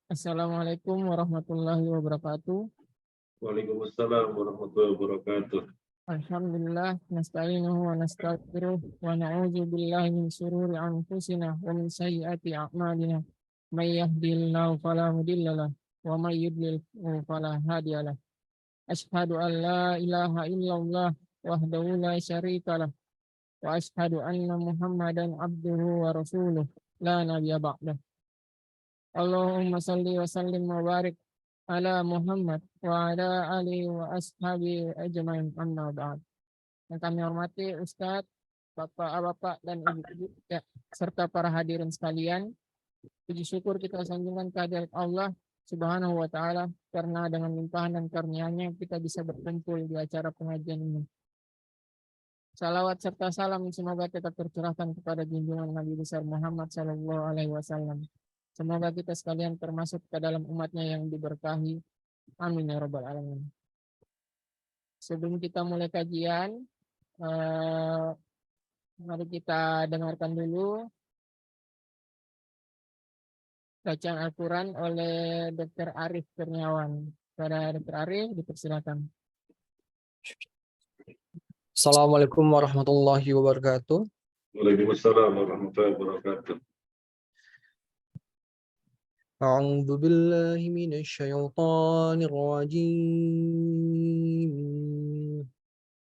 Assalamualaikum warahmatullahi wabarakatuh. Waalaikumsalam warahmatullahi wabarakatuh. Alhamdulillah nasta'inuhu wa nastaghfiruh wa na'udzu billahi min syururi anfusina wa min sayyiati a'malina. May yahdihillahu fala mudhillalah wa may yudlil fala hadiyalah. Asyhadu an la ilaha illallah wahdahu la syarikalah wa asyhadu anna Muhammadan abduhu wa rasuluh la nabiyya ba'dah. Allahumma salli wa sallim wa barik ala Muhammad wa ala alihi wa ashabi ajmain amma ba'd. Yang kami hormati Ustadz, Bapak-bapak dan Ibu-ibu ya, serta para hadirin sekalian. Puji syukur kita sanjungkan kehadirat Allah Subhanahu wa taala karena dengan limpahan dan karunia-Nya kita bisa berkumpul di acara pengajian ini. Salawat serta salam semoga tetap tercurahkan kepada junjungan Nabi besar Muhammad sallallahu alaihi wasallam. Semoga kita sekalian termasuk ke dalam umatnya yang diberkahi. Amin ya rabbal alamin. Sebelum kita mulai kajian, mari kita dengarkan dulu bacaan Al-Quran oleh Dr. Arif Kurniawan. Pada Dr. Arif, dipersilakan. Assalamualaikum warahmatullahi wabarakatuh. Waalaikumsalam warahmatullahi wabarakatuh. A'udzu billahi minasy syaithanir rajim.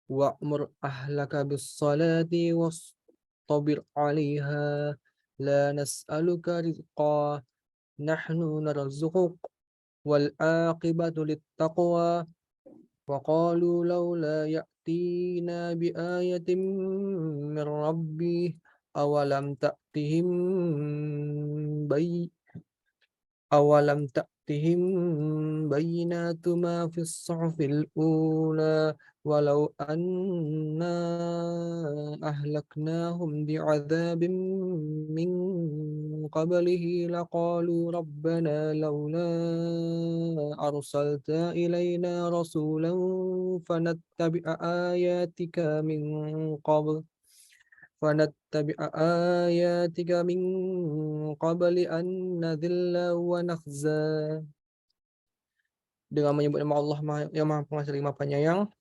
Wa'mur ahlaka bis-salati wastabir 'alaiha la nas'aluka rizqa nahnu narzuquk wal 'aqibatu lit-taqwa wa qalu laula ya'tina bi ayatin min rabbih awalam ta'tihim bayyinatu ma fis suhufil ula walau anna ahlaknahum bi'adzabin min qablihi laqalu rabbana laula arsalta ilayna rasulan fanattabi'a ayatika min an nadhilla wa nakhza. Dengan menyebut nama Allah yang Maha Pengasih lagi Maha Penyayang,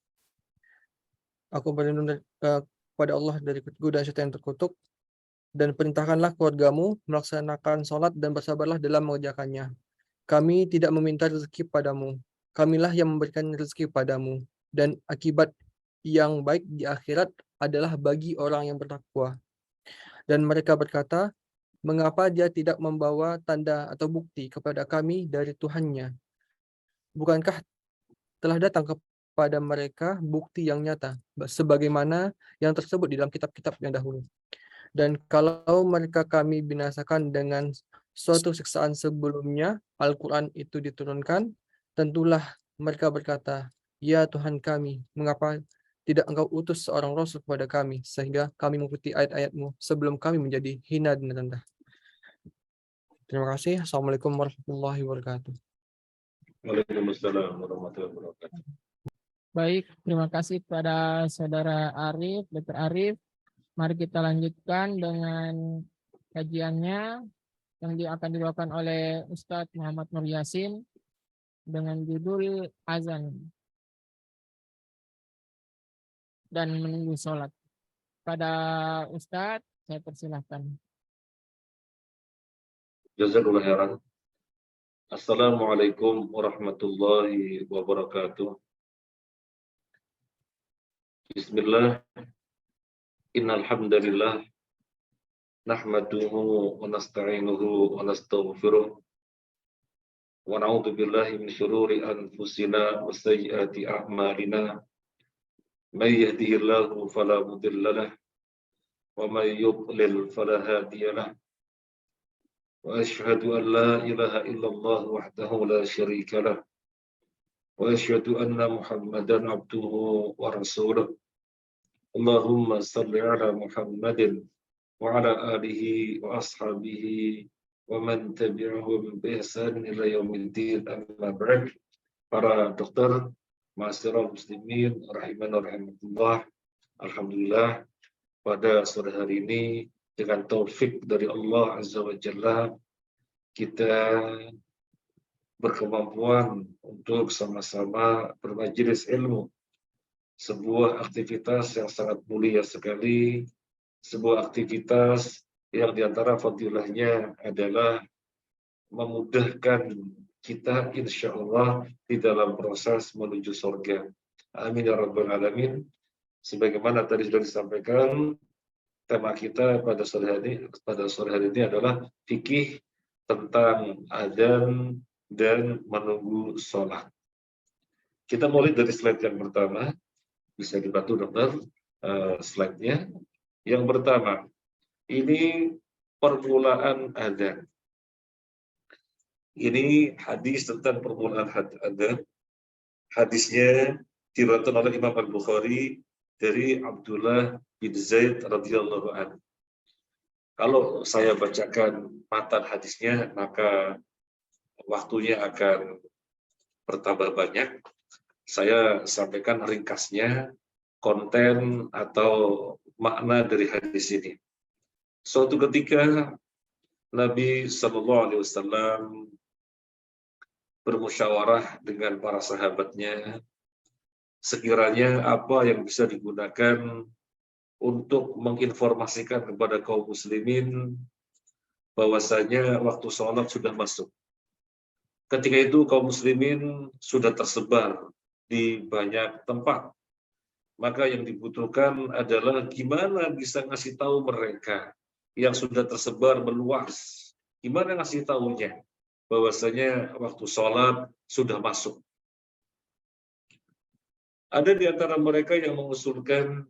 aku berlindung kepada Allah dari godaan syaitan yang terkutuk, dan perintahkanlah keluargamu melaksanakan sholat dan bersabarlah dalam mengerjakannya. Kami tidak meminta rezeki padamu, kamilah yang memberikan rezeki padamu, dan akibat yang baik di akhirat adalah bagi orang yang bertakwa. Dan mereka berkata, mengapa dia tidak membawa tanda atau bukti kepada kami dari Tuhannya? Bukankah telah datang kepada mereka bukti yang nyata, sebagaimana yang tersebut di dalam kitab-kitab yang dahulu? Dan kalau mereka kami binasakan dengan suatu siksaan sebelumnya Al-Quran itu diturunkan, tentulah mereka berkata, ya Tuhan kami, mengapa tidak engkau utus seorang rasul kepada kami, sehingga kami mengikuti ayat-ayatmu sebelum kami menjadi hina dan rendah. Terima kasih. Assalamualaikum warahmatullahi wabarakatuh. Waalaikumsalam warahmatullahi wabarakatuh. Baik, terima kasih kepada Saudara Arif, Dr. Arif. Mari kita lanjutkan dengan kajiannya yang akan dibawakan oleh Ustadz Muhammad Nur Yasin dengan judul Azan dan menunggu sholat. Pada Ustadz, saya persilahkan. Jazakallahu khairan. Assalamualaikum warahmatullahi wabarakatuh. Bismillah. Innal hamdalillah nahmaduhu wa nasta'inuhu wa nastaghfiruh wa na'udzu billahi min syururi anfusina wa sayyiati a'malina. May yahdihillahu fala mudilla lahu wa may yudlil fala hadiya lahu. Wa asyhadu an la ilaha illallah wahdahu la syarika lahu wa asyhadu anna Muhammadan abduhu wa rasuluh. Allahumma salli ala Muhammadin wa ala alihi wa ashabihi wa man tabi'ahum bi ihsan ila yaumiddin, amma ba'd. Para dokter, ma'asyiral muslimin rahiman wa rahimakumullah. Alhamdulillah pada sore hari ini dengan taufik dari Allah Azza wa Jalla kita berkemampuan untuk sama-sama bermajelis ilmu, sebuah aktivitas yang sangat mulia sekali, sebuah aktivitas yang diantara fadilahnya adalah memudahkan kita insya Allah di dalam proses menuju surga. Amin ya rabbal alamin. Sebagaimana tadi sudah disampaikan, tema kita pada sore hari ini adalah fikih tentang adzan dan menunggu sholat. Kita mulai dari slide yang pertama. Bisa dibantu dokter slide-nya. Yang pertama, ini permulaan adzan. Ini hadis tentang permulaan adzan. Hadisnya diriwayatkan oleh Imam Al-Bukhari dari Abdullah bin Zaid radhiyallahu anhu. Kalau saya bacakan matan hadisnya, maka waktunya akan bertambah banyak. Saya sampaikan ringkasnya, konten atau makna dari hadis ini. Suatu ketika Nabi Shallallahu Alaihi Wasallam bermusyawarah dengan para sahabatnya, sekiranya apa yang bisa digunakan untuk menginformasikan kepada kaum muslimin bahwasanya waktu sholat sudah masuk. Ketika itu kaum muslimin sudah tersebar di banyak tempat. Maka yang dibutuhkan adalah gimana bisa ngasih tahu mereka yang sudah tersebar meluas. Gimana ngasih tahunya bahwasanya waktu sholat sudah masuk. Ada di antara mereka yang mengusulkan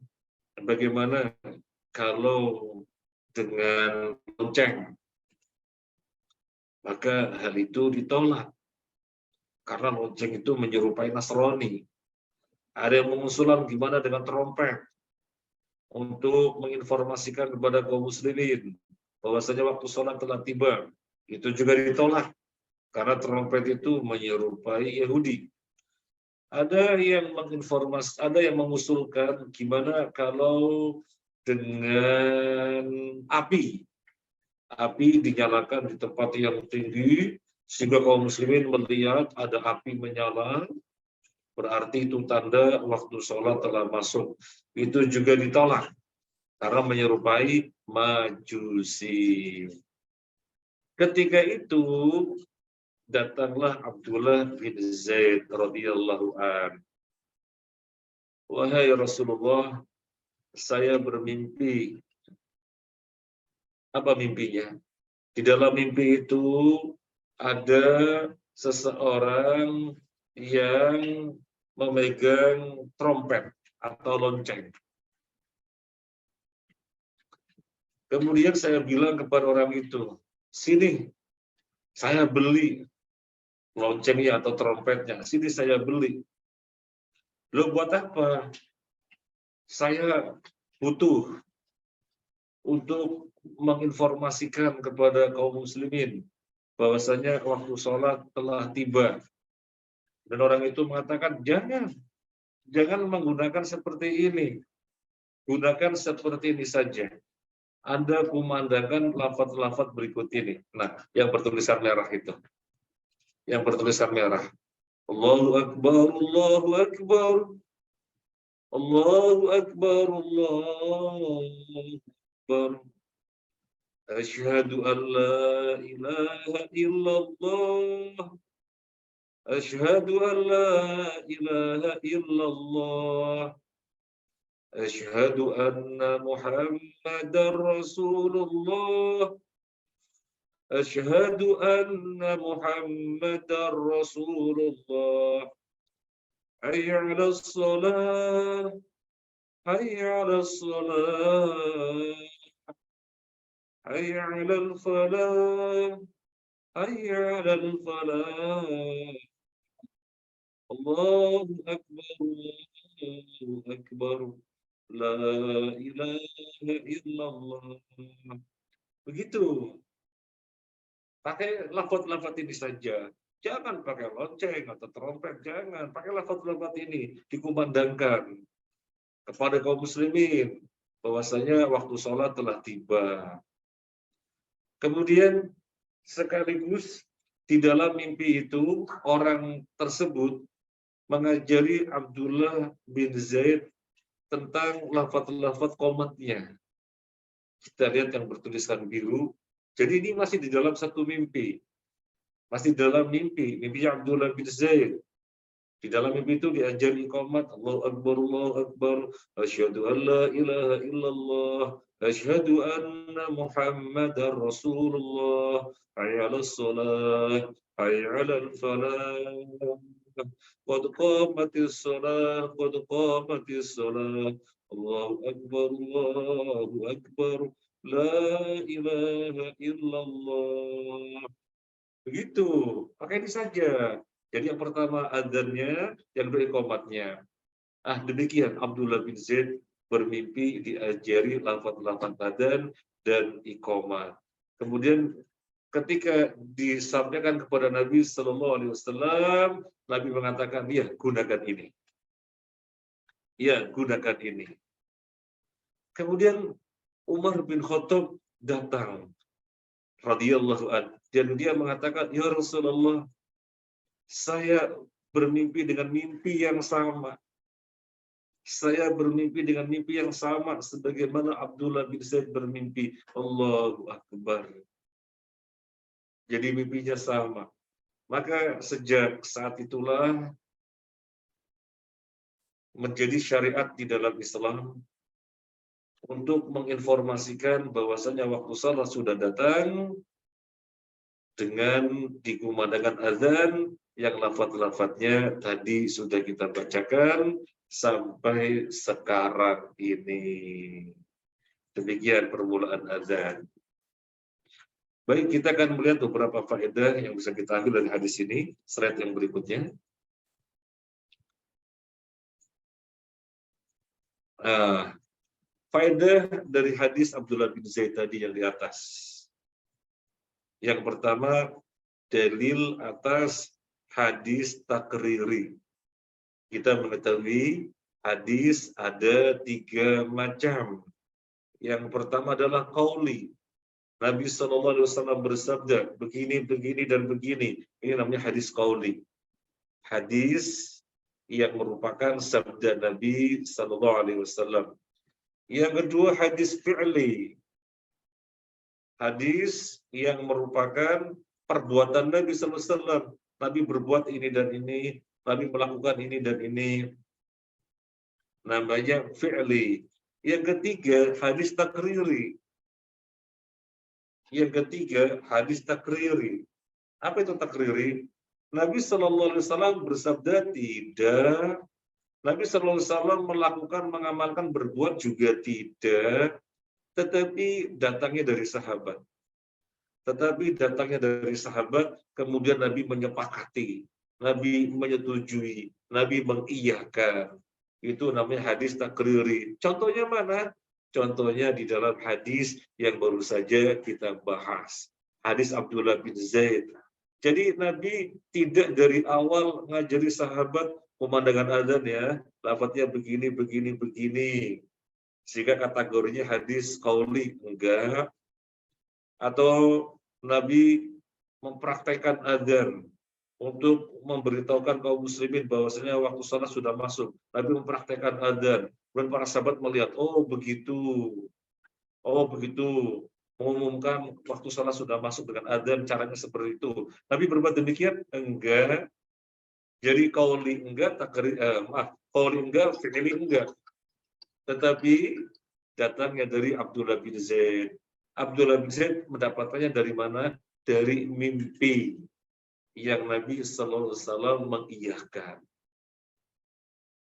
bagaimana kalau dengan lonceng. Maka hal itu ditolak. Karena lonceng itu menyerupai Nasrani. Ada yang mengusulkan gimana dengan trompet untuk menginformasikan kepada kaum muslimin bahwasanya waktu sholat telah tiba. Itu juga ditolak karena trompet itu menyerupai Yahudi. Ada yang ada yang mengusulkan gimana kalau dengan api dinyalakan di tempat yang tinggi sehingga kaum muslimin melihat ada api menyala, berarti itu tanda waktu sholat telah masuk. Itu juga ditolak karena menyerupai Majusi. Ketika itu datanglah Abdullah bin Zaid radhiyallahu an. Wahai Rasulullah, saya bermimpi. Apa mimpinya? Di dalam mimpi itu ada seseorang yang memegang trompet atau lonceng. Kemudian saya bilang kepada orang itu, sini, saya beli loncengnya atau trompetnya, sini saya beli. Lo buat apa? Saya butuh untuk menginformasikan kepada kaum muslimin bahwasanya waktu sholat telah tiba. Dan orang itu mengatakan, jangan menggunakan seperti ini. Gunakan seperti ini saja. Anda kumandangkan lafaz-lafaz berikut ini. Nah, yang bertulisan merah itu. Yang bertulisan merah. Allahu Akbar, Allahu Akbar. Allahu Akbar, Allahu Akbar. Asyhadu an la ilaha illallah. أشهد أن لا إله إلا الله أشهد أن محمدا رسول الله أشهد أن محمدا رسول الله حي على الصلاة حي على الصلاة حي على الفلاح حي على الفلاح Allahu Akbar, Allahu Akbar, La ilaha illallah. Begitu. Pakai lafaz-lafaz ini saja. Jangan pakai lonceng atau trompet, jangan. Pakai lafaz-lafaz ini, dikumandangkan kepada kaum muslimin bahwasanya waktu sholat telah tiba. Kemudian Sekaligus di dalam mimpi itu orang tersebut mengajari Abdullah bin Zaid tentang lafaz-lafaz qomatnya. Kita lihat yang bertuliskan biru. Jadi ini masih di dalam satu mimpi. Masih dalam mimpi Abdullah bin Zaid. Di dalam mimpi itu diajari qomat, Allahu Akbar, asyhadu an la ilaha illallah, asyhadu anna Muhammadar Rasulullah, hayya 'alas shalah, hayya 'alal falah, qad qamatis shalah, qad qamatis shalah, Allahu Akbar, la ilaha illallah. Begitu, pakai ini saja. Jadi yang pertama adzannya, yang kedua iqamatnya. Demikian Abdullah bin Zaid bermimpi diajari lafaz-lafaz adzan dan iqamat. Kemudian ketika disampaikan kepada Nabi Sallallahu Alaihi Wasallam, Nabi mengatakan, ya gunakan ini. Ya gunakan ini. Kemudian Umar bin Khattab datang, radhiyallahu anhu, dan dia mengatakan, ya Rasulullah, saya bermimpi dengan mimpi yang sama. Saya bermimpi dengan mimpi yang sama sebagaimana Abdullah bin Zaid bermimpi. Allahu Akbar. Jadi mimpinya sama. Maka sejak saat itulah menjadi syariat di dalam Islam untuk menginformasikan bahwasanya waktu salat sudah datang dengan dikumandangkan azan yang lafaz-lafaznya tadi sudah kita bacakan sampai sekarang ini. Demikian permulaan azan. Baik, kita akan melihat beberapa faedah yang bisa kita ambil dari hadis ini. Slide yang berikutnya. Faedah dari hadis Abdullah bin Zaid tadi yang di atas. Yang pertama, dalil atas hadis takriri. Kita mengetahui hadis ada 3 macam. Yang pertama adalah qauli. Nabi SAW bersabda begini, begini, dan begini. Ini namanya hadis qauli. Hadis yang merupakan sabda Nabi SAW. Yang kedua hadis fi'li. Hadis yang merupakan perbuatan Nabi SAW. Nabi berbuat ini dan ini, Nabi melakukan ini dan ini. Namanya fi'li. Yang ketiga, hadis takriri. Yang ketiga, hadis takriri. Apa itu takriri? Nabi SAW bersabda tidak. Nabi SAW melakukan, mengamalkan, berbuat juga tidak. Tetapi datangnya dari sahabat. Kemudian Nabi menyepakati, Nabi menyetujui, Nabi mengiyakan. Itu namanya hadis takriri. Contohnya mana? Contohnya di dalam hadis yang baru saja kita bahas. Hadis Abdullah bin Zaid. Jadi Nabi tidak dari awal ngajari sahabat pemandangan adzan ya, lafadznya begini, begini, begini. Sehingga kategorinya hadis qauli, enggak. Atau Nabi mempraktekkan adzan untuk memberitahukan kaum muslimin bahwasanya waktu salat sudah masuk. Nabi mempraktekkan adzan. Dan para sahabat melihat, oh begitu, mengumumkan waktu salat sudah masuk dengan adzan, caranya seperti itu. Nabi berbuat demikian? Enggak. Jadi qauli enggak, qauli enggak, fi'li enggak. Tetapi datangnya dari Abdullah bin Zaid. Abdullah bin Zaid mendapatkannya dari mana? Dari mimpi yang Nabi SAW mengiyahkan.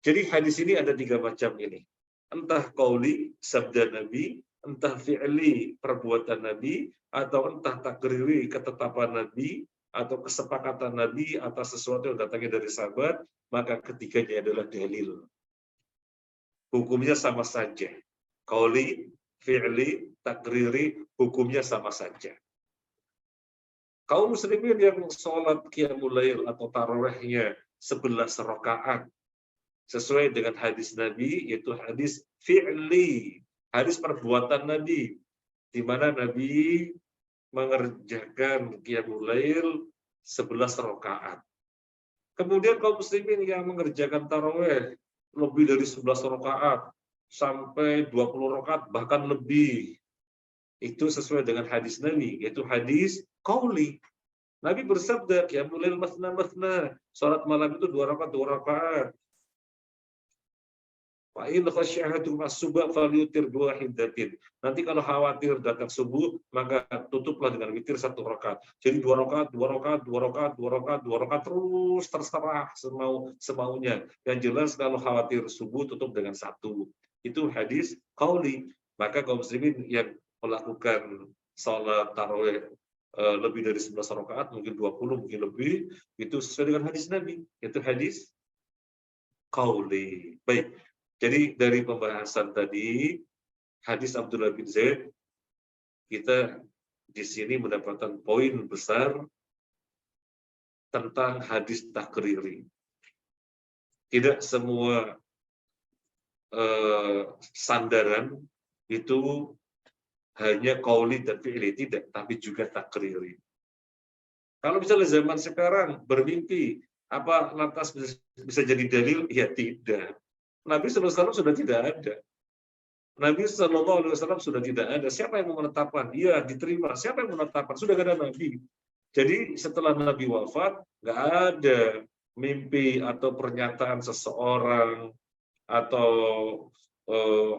Jadi hadis ini ada 3 macam ini. Entah qauli, sabda Nabi, entah fi'li, perbuatan Nabi, atau entah takriri, ketetapan Nabi, atau kesepakatan Nabi atas sesuatu yang datangnya dari sahabat, maka ketiganya adalah dalil. Hukumnya sama saja. Qauli, fi'li, takriri, hukumnya sama saja. Kaum muslimin yang sholat qiyamul lail atau tarawihnya 11 rakaat sesuai dengan hadis Nabi, yaitu hadis fi'li, hadis perbuatan Nabi, di mana Nabi mengerjakan qiyamul lail 11 rakaat. Kemudian kaum muslimin yang mengerjakan tarawih lebih dari 11 rakaat sampai 20 rakaat bahkan lebih. Itu sesuai dengan hadis Nabi, yaitu hadis qauli. Nabi bersabda, qiyamul lail masna masna. Salat malam itu 2 rakaat 2 rakaat. Fa in khasyi'atum as-subha falyutir biwahidatin. Nanti kalau khawatir datang subuh, maka tutuplah dengan witir 1 rakaat. Jadi 2 rakaat, 2 rakaat, 2 rakaat, 2 rakaat, 2 rakaat terus terserah semaunya. Yang jelas kalau khawatir subuh tutup dengan 1. Itu hadis qauli. Maka kaum muslimin yang melakukan salat tarawih lebih dari 11 rakaat, mungkin 20, mungkin lebih, itu sesuai dengan hadis Nabi. Itu hadis qauli. Baik. Jadi dari pembahasan tadi hadis Abdullah bin Zaid, kita di sini mendapatkan poin besar tentang hadis takriri. Tidak semua sandaran itu hanya qauli dan fi'li, tidak, tapi juga takriri. Kalau misalnya zaman sekarang bermimpi, apa lantas bisa jadi dalil? Ya tidak. Nabi SAW sudah tidak ada. Nabi SAW sudah tidak ada. Siapa yang menetapkan? Iya, diterima. Siapa yang menetapkan? Sudah tidak ada Nabi. Jadi setelah Nabi wafat, nggak ada mimpi atau pernyataan seseorang atau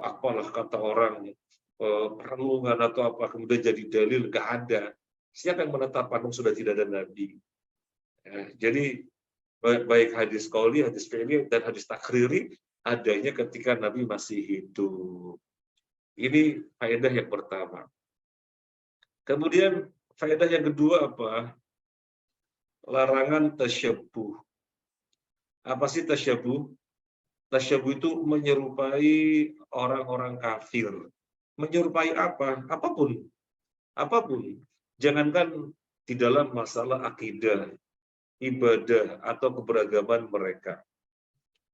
apalah kata orang perenungan atau apa kemudian jadi dalil, nggak ada. Siapa yang menetapkan? Sudah tidak ada Nabi. Ya, jadi baik hadis qauli, hadis fi'li, dan hadis takriri adanya ketika Nabi masih hidup. Ini faedah yang pertama. Kemudian faedah yang kedua apa? Larangan tasyabbuh. Apa sih tasyabbuh? Tasyabbuh itu menyerupai orang-orang kafir. Menyerupai apa? Apapun. Apapun. Jangankan di dalam masalah akidah, ibadah, atau keberagaman mereka.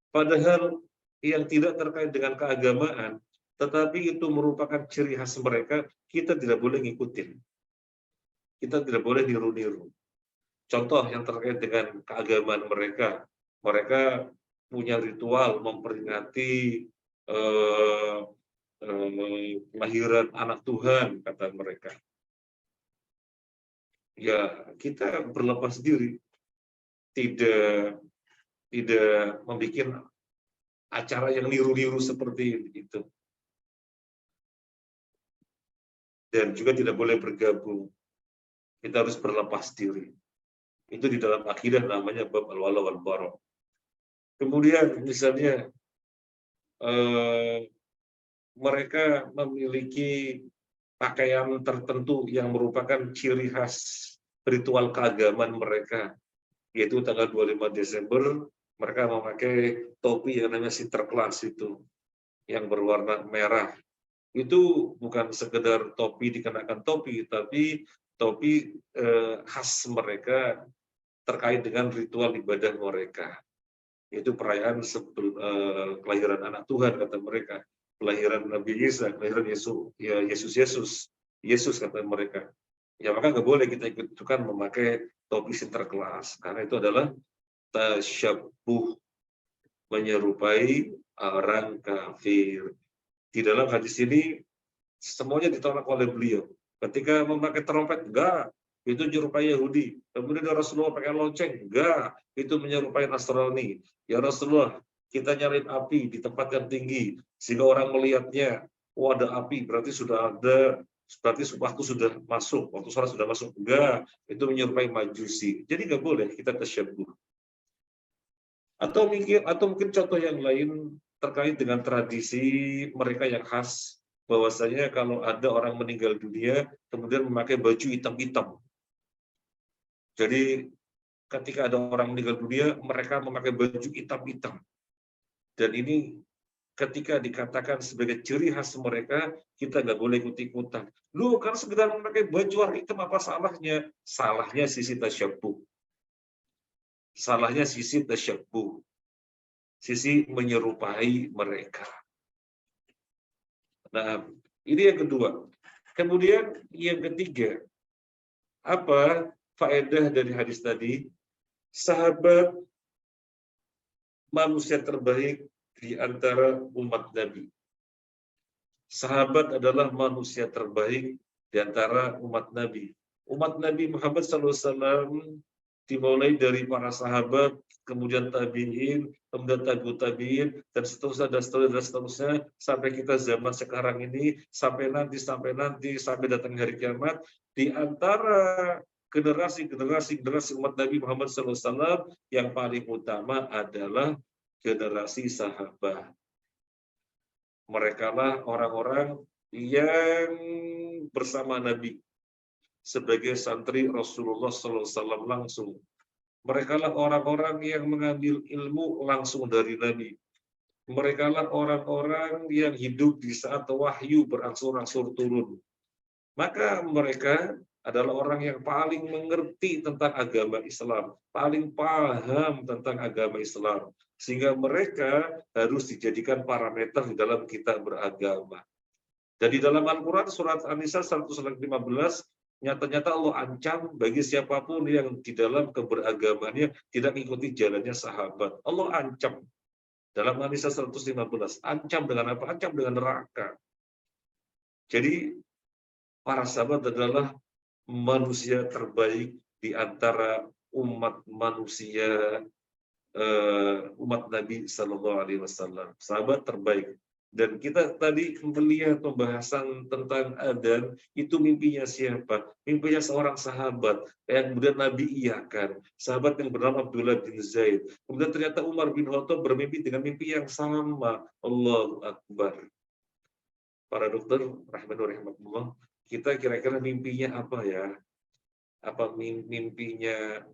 Padahal yang tidak terkait dengan keagamaan, tetapi itu merupakan ciri khas mereka, kita tidak boleh ngikutin. Kita tidak boleh niru-niru. Contoh yang terkait dengan keagamaan mereka, mereka punya ritual memperingati kelahiran anak Tuhan, kata mereka. Ya, kita berlepas diri, tidak membuat acara yang niru-niru seperti itu. Dan juga tidak boleh bergabung. Kita harus berlepas diri. Itu di dalam akidah namanya bab al-wala wal bara. Kemudian misalnya mereka memiliki pakaian tertentu yang merupakan ciri khas ritual keagamaan mereka, yaitu tanggal 25 Desember mereka memakai topi yang namanya Sinterklas itu, yang berwarna merah. Itu bukan sekedar topi dikenakan topi, tapi topi khas mereka terkait dengan ritual ibadah mereka. Yaitu perayaan kelahiran anak Tuhan, kata mereka. Kelahiran Nabi Isa, kelahiran Yesus kata mereka. Ya maka nggak boleh kita ikut-ikutan memakai topi Sinterklas, karena itu adalah tasyabbuh, menyerupai orang kafir. Di dalam hadis ini semuanya ditolak oleh beliau. Ketika memakai trompet, enggak, itu menyerupai Yahudi. Kemudian Rasulullah pakai lonceng, enggak, itu menyerupai Nasrani. Ya Rasulullah, kita nyalain api di tempat yang tinggi sehingga orang melihatnya, oh ada api, berarti waktu sudah masuk, waktu sholat sudah masuk. Enggak, itu menyerupai Majusi. Jadi enggak boleh kita tasyabbuh. Atau mungkin contoh yang lain terkait dengan tradisi mereka yang khas, bahwasanya kalau ada orang meninggal dunia kemudian memakai baju hitam-hitam. Jadi ketika ada orang meninggal dunia mereka memakai baju hitam-hitam. Dan ini ketika dikatakan sebagai ciri khas mereka, kita nggak boleh ikut-ikutan. Lu kan sekedar memakai baju warna hitam, apa salahnya? Salahnya sisi tasyabbuh. Salahnya sisi tasyabbuh. Sisi menyerupai mereka. Nah, ini yang kedua. Kemudian yang ketiga, Apa faedah dari hadis tadi? Sahabat manusia terbaik di antara umat Nabi. Sahabat adalah manusia terbaik di antara umat Nabi. Umat Nabi Muhammad SAW dimulai dari para sahabat, kemudian tabi'in, kemudian tabi'in, dan seterusnya, sampai kita zaman sekarang ini, sampai nanti, sampai datang hari kiamat. Di antara generasi umat Nabi Muhammad SAW yang paling utama adalah generasi sahabat. Mereka lah orang-orang yang bersama Nabi sebagai santri Rasulullah SAW langsung. Mereka lah orang-orang yang mengambil ilmu langsung dari Nabi. Mereka lah orang-orang yang hidup di saat wahyu berangsur-angsur turun. Maka mereka adalah orang yang paling mengerti tentang agama Islam, paling paham tentang agama Islam, sehingga mereka harus dijadikan parameter di dalam kita beragama. Dan di dalam Al-Quran surat An-Nisa 115, nyata-nyata Allah ancam bagi siapapun yang di dalam keberagamannya tidak mengikuti jalannya sahabat. Allah ancam dalam An-Nisa 115. Ancam dengan apa? Ancam dengan neraka. Jadi para sahabat adalah manusia terbaik di antara umat manusia, umat Nabi Sallallahu Alaihi Wasallam. Sahabat terbaik. Dan kita tadi melihat pembahasan tentang adzan, itu mimpinya siapa? Mimpinya seorang sahabat yang kemudian Nabi iakan, sahabat yang bernama Abdullah bin Zaid. Kemudian ternyata Umar bin Khattab bermimpi dengan mimpi yang sama. Allahu Akbar. Para dokter, rahimahullah, kita kira-kira mimpinya apa ya? Apa mimpinya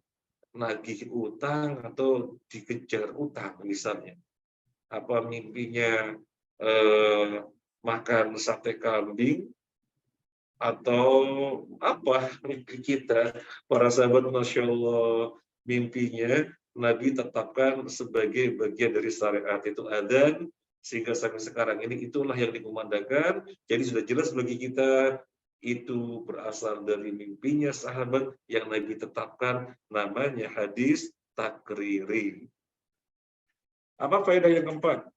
nagih utang atau dikejar utang misalnya? Apa mimpinya makan sate kambing atau apa mimpi kita? Para sahabat, Masya Allah, mimpinya Nabi tetapkan sebagai bagian dari syariat, itu adzan, sehingga sampai sekarang ini itulah yang dikumandangkan. Jadi sudah jelas bagi kita itu berasal dari mimpinya sahabat yang Nabi tetapkan, namanya hadis takriri. Apa faedah yang keempat?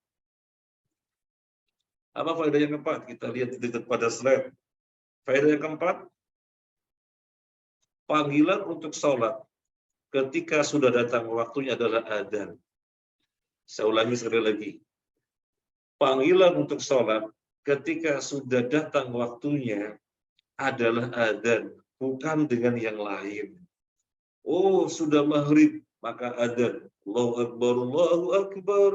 Apa faedah yang keempat? Kita lihat di pada slide. Faedah yang keempat, panggilan untuk sholat ketika sudah datang waktunya adalah adzan. Saya ulangi sekali lagi. Panggilan untuk sholat ketika sudah datang waktunya adalah adzan, bukan dengan yang lain. Oh, sudah maghrib, maka adzan. Allahu Akbar, Allahu Akbar.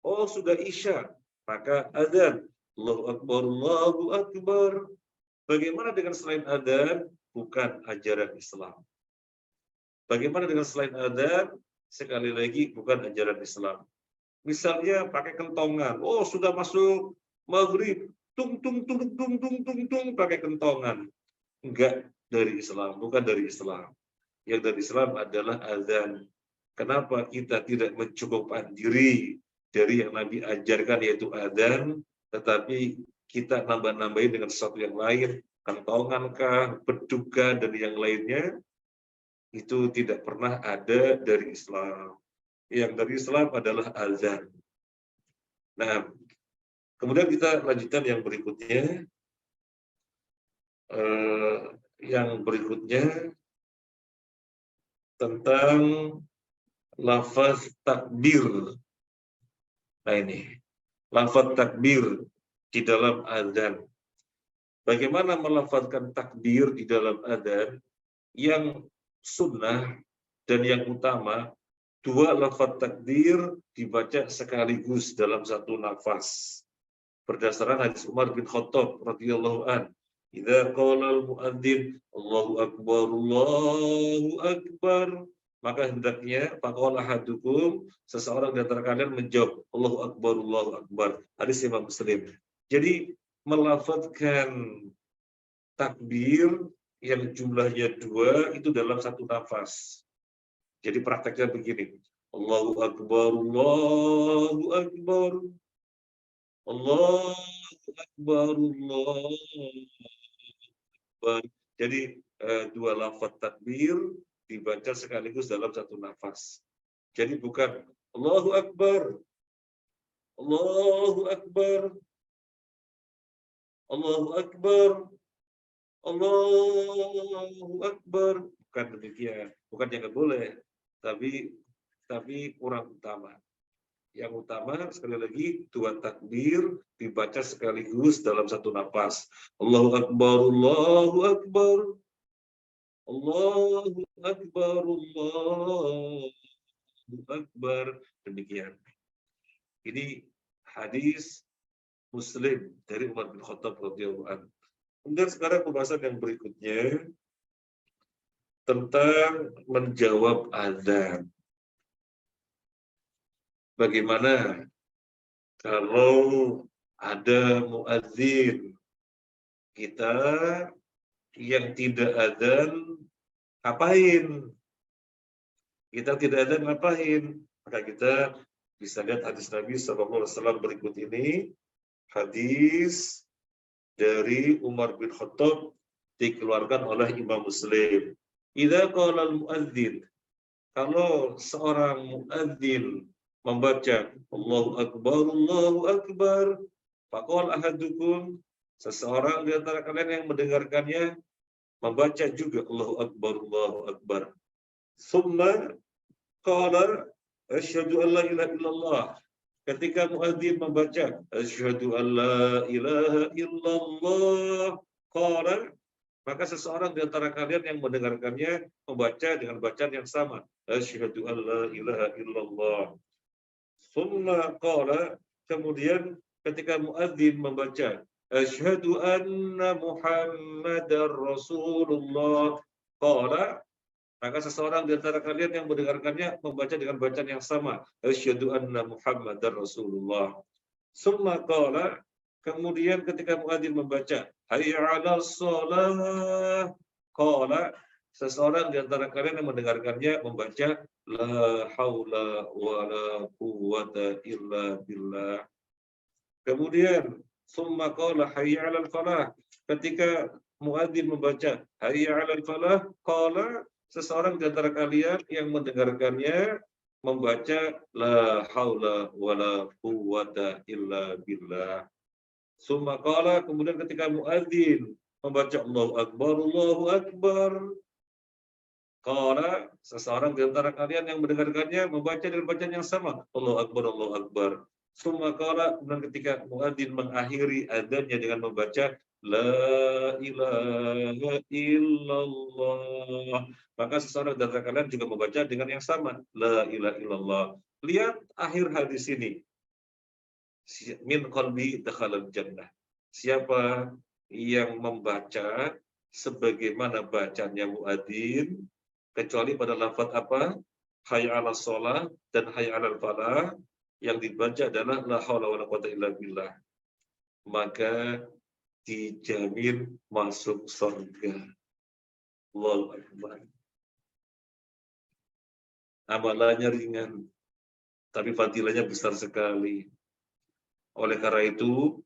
Oh, sudah isya, maka adzan. Allahu Akbar, Allahu Akbar. Bagaimana dengan selain adzan? Bukan ajaran Islam. Bagaimana dengan selain adzan? Sekali lagi, bukan ajaran Islam. Misalnya pakai kentongan. Oh, sudah masuk maghrib. Tung, tung, tung, tung, tung, tung, tung, pakai kentongan. Enggak dari Islam, bukan dari Islam. Yang dari Islam adalah adzan. Kenapa kita tidak mencukupkan diri dari yang Nabi ajarkan, yaitu adzan, tetapi kita nambah-nambahin dengan sesuatu yang lain, kentongankah, bedugkah, dan yang lainnya, itu tidak pernah ada dari Islam. Yang dari Islam adalah adzan. Nah, kemudian kita lanjutkan yang berikutnya. Yang berikutnya tentang lafaz takbir. Nah ini, lafaz takbir di dalam adzan. Bagaimana melafazkan takbir di dalam adzan? Yang sunnah dan yang utama, dua lafaz takbir dibaca sekaligus dalam satu nafas. Berdasarkan hadis Umar bin Khattab radhiyallahu an, idza qala al-muadzin Allahu Akbar, Allahu Akbar, maka hendaknya faqala ahadukum, seseorang di antara kalian menjawab Allahu Akbar, Allahu Akbar. Hadis Imam Muslim. Jadi melafazkan takbir yang jumlahnya dua itu dalam satu nafas. Jadi prakteknya begini. Allahu Akbar, Allahu Akbar. Allahu Akbar, Allahu Akbar. Jadi dua lafaz takbir dibaca sekaligus dalam satu nafas. Jadi bukan Allahu Akbar, Allahu Akbar, Allahu Akbar, Allahu Akbar. Bukan demikian. Bukan yang nggak boleh, tapi kurang utama. Yang utama sekali lagi dua takbir dibaca sekaligus dalam satu nafas. Allahu Akbar, Allahu Akbar, Allahu Akbar, Allahu Akbar. Demikian. Ini hadis Muslim dari Umar bin Khattab radhiyallahu anhu. Kemudian sekarang pembahasan yang berikutnya tentang menjawab azan. Bagaimana kalau ada muadzin kita yang tidak adzan, ngapain? Kita tidak adzan ngapain? Maka kita bisa lihat hadis Nabi SAW berikut ini, hadis dari Umar bin Khattab dikeluarkan oleh Imam Muslim. Idza qala al-muadzin, kalau seorang muadzin membaca Allahu Akbar, faqala ahadukum, seseorang di antara kalian yang mendengarkannya membaca juga Allahu Akbar. Summa qala asyhadu an la ilaha illallah. Ketika muadzin membaca asyhadu an la ilaha illallah, qala, maka seseorang di antara kalian yang mendengarkannya membaca dengan bacaan yang sama, asyhadu an la ilaha illallah. Summa qala, kemudian ketika muadzin membaca asyhadu anna Muhammadar Rasulullah, qala, maka seseorang di antara kalian yang mendengarkannya membaca dengan bacaan yang sama, asyhadu anna Muhammadar Rasulullah. Summa qala, kemudian ketika muadzin membaca hayya 'alas shalah, qala, seseorang di antara kalian yang mendengarkannya membaca la haula wala quwwata illa billah. Kemudian summa qala hayya 'alal falah, ketika muadzin membaca hayya 'alal falah, qala, seseorang di antara kalian yang mendengarkannya membaca la haula wala quwwata illa billah. Summa qala, kemudian ketika muadzin membaca Allahu Akbar, qala, seseorang di antara kalian yang mendengarkannya membaca dengan bacaan yang sama, Allahu Akbar. Summa qala, kemudian ketika muadzin mengakhiri adzannya dengan membaca la ilaha illallah, maka seseorang di antara kalian juga membaca dengan yang sama, la ilaha illallah. Lihat akhir hadis ini. Min qalbi dakhalal jannah. Siapa yang membaca sebagaimana bacanya muadzin, kecuali pada lafaz apa? Hayya 'alas shalah dan hayya 'alal falah, yang dibaca adalah la haula wala quwwata illa billah, maka dijamin masuk surga. Allahu Akbar. Amalannya ringan, tapi fadilahnya besar sekali. Oleh karena itu,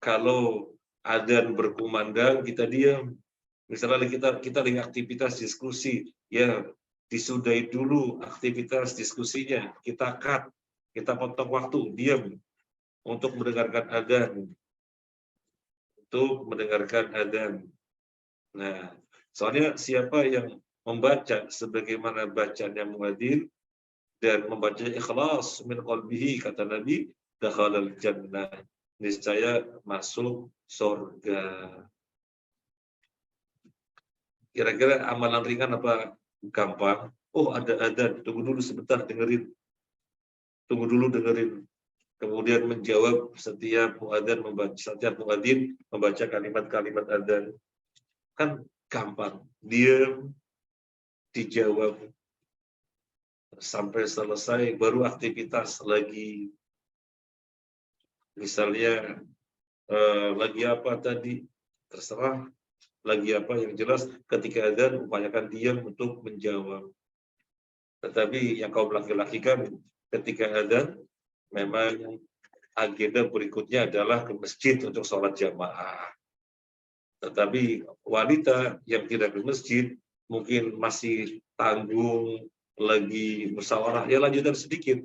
kalau adzan berkumandang, kita diam. Misalnya kita dengan aktivitas diskusi, ya disudahi dulu aktivitas diskusinya, kita cut, kita potong waktu, diam untuk mendengarkan adzan. Nah, soalnya siapa yang membaca sebagaimana bacanya muadzin dan membaca ikhlas min qalbihi, kata Nabi, dakhalal jannah, niscaya masuk surga. Kira-kira amalan ringan apa gampang? Oh, ada adzan, tunggu dulu sebentar, dengerin. Kemudian menjawab setiap muadzin membaca kalimat-kalimat adzan. Kan gampang. Diam, dijawab sampai selesai, baru aktivitas lagi. Misalnya lagi apa tadi? Terserah. Lagi apa, yang jelas ketika adzan upayakan diam untuk menjawab. Tetapi yang kaum laki-laki kan ketika adzan memang agenda berikutnya adalah ke masjid untuk sholat jamaah. Tetapi wanita yang tidak ke masjid mungkin masih tanggung, lagi musyawarah, ya lanjutkan sedikit.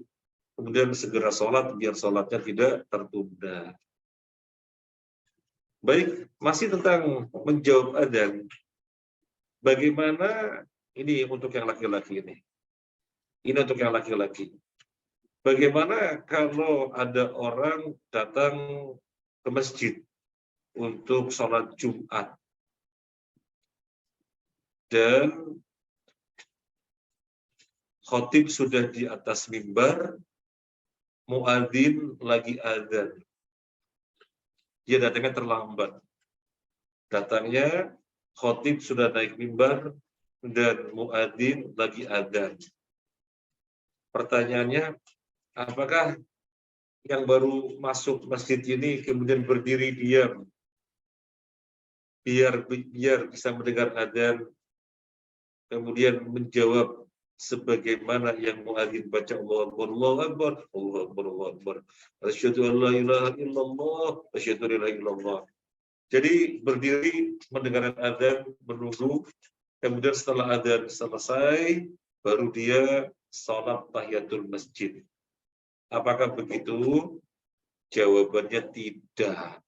Kemudian segera sholat biar sholatnya tidak tertunda. Baik, masih tentang menjawab adzan. Bagaimana ini untuk yang laki-laki ini? Ini untuk yang laki-laki. Bagaimana kalau ada orang datang ke masjid untuk sholat Jumat dan khotib sudah di atas mimbar, muadzin lagi adzan. Dia datangnya terlambat. Datangnya khotib sudah naik mimbar dan muadzin lagi adzan. Pertanyaannya, apakah yang baru masuk masjid ini kemudian berdiri diam biar bisa mendengar adzan, kemudian menjawab sebagaimana yang muadzin baca Allahu Akbar, Allahu Akbar, Allahu Akbar, Allahu Akbar. Asyhadu an la ilaha illallah, asyhadu an la ilaha illallah. Jadi berdiri mendengarkan adzan, menunggu, kemudian setelah adzan selesai baru dia salat tahiyatul masjid. Apakah begitu? Jawabannya tidak.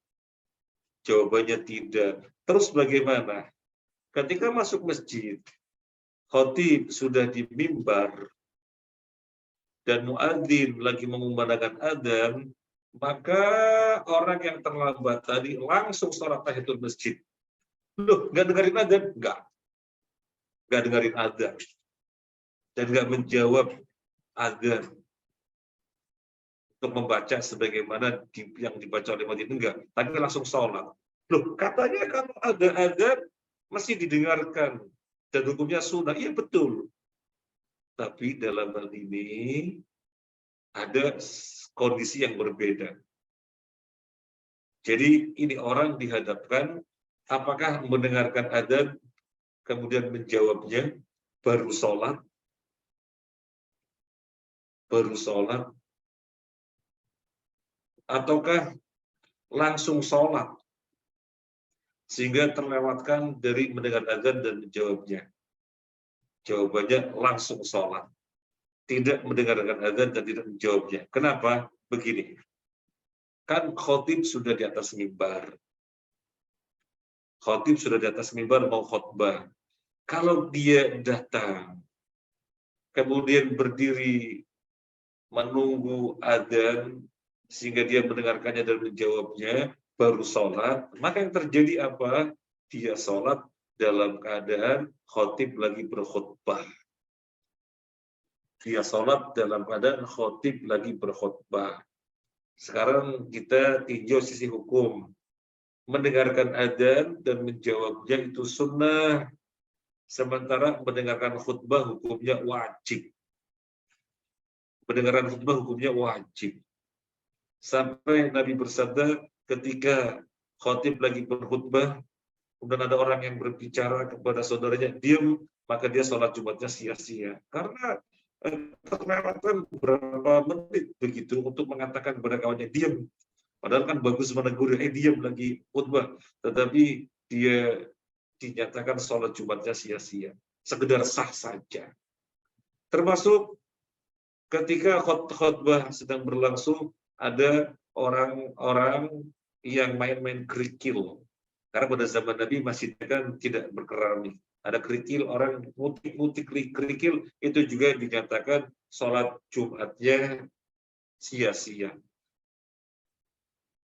Jawabannya tidak. Terus bagaimana? Ketika masuk masjid, khotib sudah di mimbar dan muadzin lagi mengumandangkan adzan, maka orang yang terlambat tadi langsung salat tahiyatul masjid. Loh, nggak dengerin adzan? Nggak dengerin adzan. Dan nggak menjawab adzan. Untuk membaca sebagaimana yang dibaca oleh muadzin, enggak. Tapi langsung sholat. Loh, katanya kalau ada adzan mesti didengarkan. Dan hukumnya sunnah. Iya, betul. Tapi dalam hal ini ada kondisi yang berbeda. Jadi ini orang dihadapkan apakah mendengarkan adzan kemudian menjawabnya baru sholat, ataukah langsung sholat sehingga terlewatkan dari mendengar adzan dan menjawabnya. Jawabannya langsung sholat, tidak mendengarkan adzan dan tidak menjawabnya. Kenapa? Begini, kan khotib sudah di atas mimbar. Khotib sudah di atas mimbar mau khutbah. Kalau dia datang, kemudian berdiri menunggu adzan sehingga dia mendengarkannya dan menjawabnya, baru sholat, maka yang terjadi apa? Dia sholat dalam keadaan khotib lagi berkhutbah. Dia sholat dalam keadaan khotib lagi berkhutbah. Sekarang kita tinjau sisi hukum. Mendengarkan adzan dan menjawabnya itu sunnah. Sementara mendengarkan khutbah hukumnya wajib. Mendengarkan khutbah hukumnya wajib. Sampai Nabi bersabda ketika khotib lagi berkhutbah, kemudian ada orang yang berbicara kepada saudaranya, diam, maka dia sholat Jumatnya sia-sia. Karena terlewatkan beberapa menit begitu untuk mengatakan kepada kawannya, diam. Padahal kan bagus menegur, diam lagi khutbah. Tetapi dia dinyatakan sholat Jumatnya sia-sia. Sekedar sah saja. Termasuk ketika khutbah sedang berlangsung, ada orang-orang yang main-main kerikil. Karena pada zaman Nabi masih kan tidak berkeramik. Ada kerikil, orang mutik-mutik kerikil, itu juga dinyatakan sholat Jumatnya sia-sia.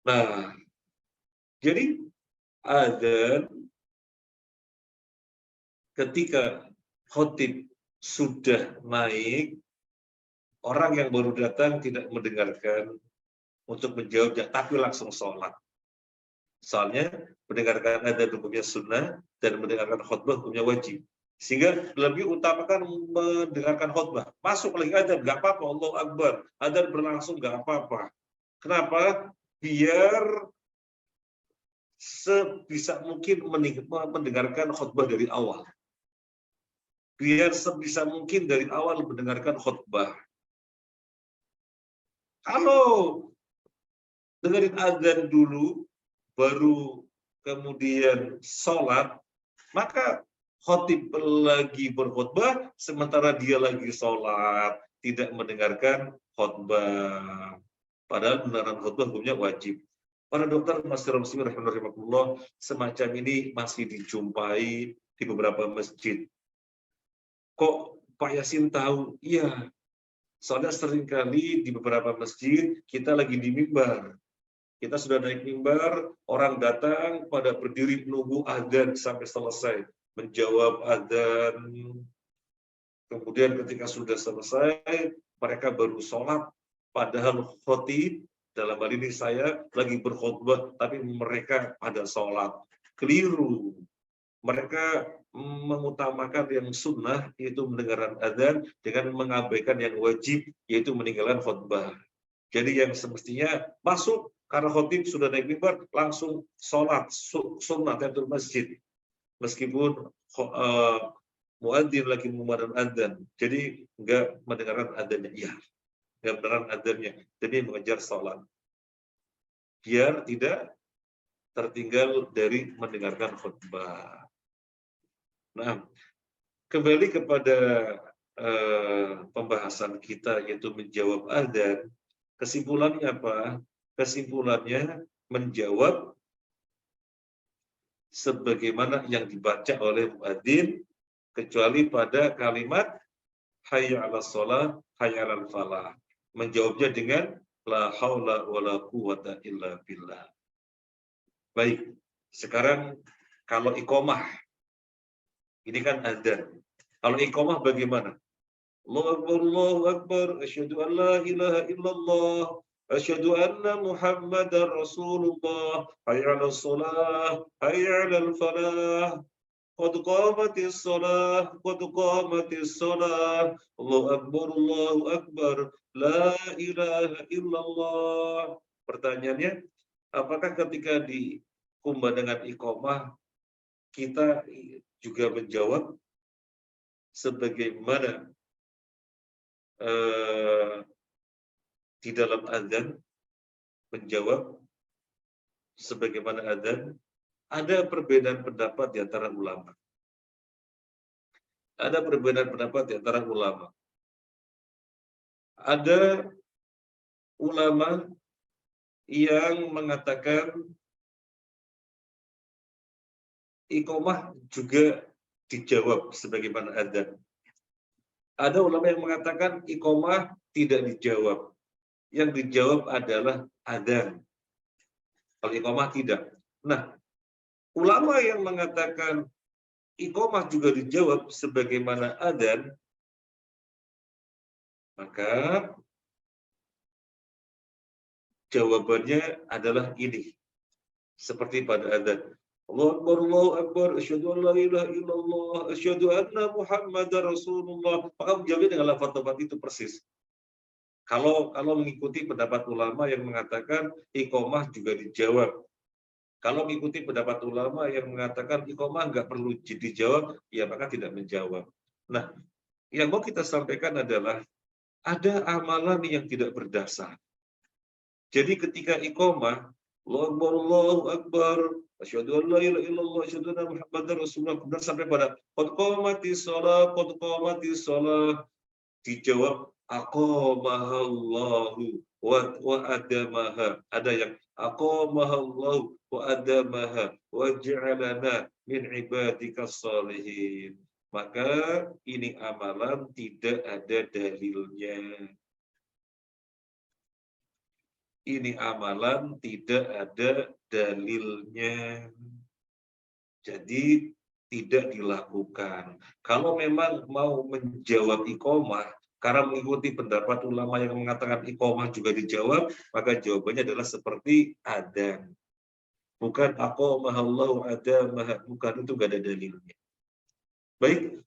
Nah, jadi adzan ketika khotib sudah naik, orang yang baru datang tidak mendengarkan untuk menjawabnya, tapi langsung sholat. Soalnya mendengarkan adzan hukumnya sunnah dan mendengarkan khutbah hukumnya wajib. Sehingga lebih utamakan mendengarkan khutbah. Masuk lagi adzan, nggak apa-apa, Allahu Akbar. Adzan berlangsung, nggak apa-apa. Kenapa? Biar sebisa mungkin mendengarkan khutbah dari awal. Biar sebisa mungkin dari awal mendengarkan khutbah. Kalau dengerin adzan dulu, baru kemudian sholat, maka khotib lagi berkhutbah sementara dia lagi sholat, tidak mendengarkan khutbah. Padahal mendengarkan khutbah hukumnya wajib. Para dokter, masyarakat muslim rahimahullah, semacam ini masih dijumpai di beberapa masjid. Kok Pak Yasin tahu? Iya, soalnya seringkali di beberapa masjid kita lagi di mimbar. Kita sudah naik mimbar, orang datang pada berdiri menunggu adzan sampai selesai, menjawab adzan. Kemudian ketika sudah selesai, mereka baru sholat. Padahal khotib, dalam hal ini saya lagi berkhutbah, tapi mereka pada sholat. Keliru. Mereka mengutamakan yang sunnah, yaitu mendengarkan adzan, dengan mengabaikan yang wajib, yaitu meninggalkan khutbah. Jadi yang semestinya masuk, karena khotib sudah naik mimbar, langsung sholat, sunnah tahiyatul masjid. Meskipun muadzin lagi memandang adzan, jadi enggak mendengarkan adzannya, iya, enggak mendengarkan adzannya, jadi mengejar sholat, biar tidak tertinggal dari mendengarkan khutbah. Nah, kembali kepada pembahasan kita, yaitu menjawab adzan. Kesimpulannya apa? Kesimpulannya menjawab sebagaimana yang dibaca oleh muadzin, kecuali pada kalimat hayya 'alas shalah, hayya 'alal falah. Menjawabnya dengan la haula wala quwata illa billah. Baik, sekarang kalau iqamah, ini kan adzan. Kalau iqamah bagaimana? Allahu Akbar, asyhadu an la ilaha illallah, asyhadu anna Muhammadar Rasulullah, hayya 'alas shalah, hayya 'alal falah. Qad qamatis shalah, qad qamatis shalah. Allahu Akbar, la ilaha illallah. Pertanyaannya, apakah ketika dikumandangkan iqamah kita juga menjawab sebagaimana di dalam adzan, menjawab sebagaimana adzan? Ada perbedaan pendapat di antara ulama. Ada perbedaan pendapat di antara ulama. Ada ulama yang mengatakan iqamah juga dijawab sebagaimana adzan. Ada ulama yang mengatakan iqamah tidak dijawab. Yang dijawab adalah adzan. Kalau iqamah tidak. Nah, ulama yang mengatakan iqamah juga dijawab sebagaimana adzan, maka jawabannya adalah ini. Seperti pada adzan. Allahu Akbar, asyhadu an la ilaha illallah, asyhadu anna Muhammadar Rasulullah. Maka menjawabnya dengan lafaz-lafaz itu persis. Kalau mengikuti pendapat ulama yang mengatakan iqamah juga dijawab. Kalau mengikuti pendapat ulama yang mengatakan iqamah nggak perlu dijawab, ya maka tidak menjawab. Nah, yang mau kita sampaikan adalah ada amalan yang tidak berdasar. Jadi ketika iqamah, Allahu Akbar, asyhadu an la ilaha illallah, asyhadu anna Muhammadar Rasulullah, kemudian sampai pada qad qamatis shalah, dijawab aqamahallahu wa adamaha. Ada yang aqamahallahu wa adamaha wa ja'alana min ibadikas shalihin. Maka ini amalan tidak ada dalilnya. Ini amalan tidak ada dalilnya. Jadi tidak dilakukan. Kalau memang mau menjawab iqamah, karena mengikuti pendapat ulama yang mengatakan iqamah juga dijawab, maka jawabannya adalah seperti adzan. Bukan aqamahallahu adamaha, bukan, itu nggak ada dalilnya. Baik,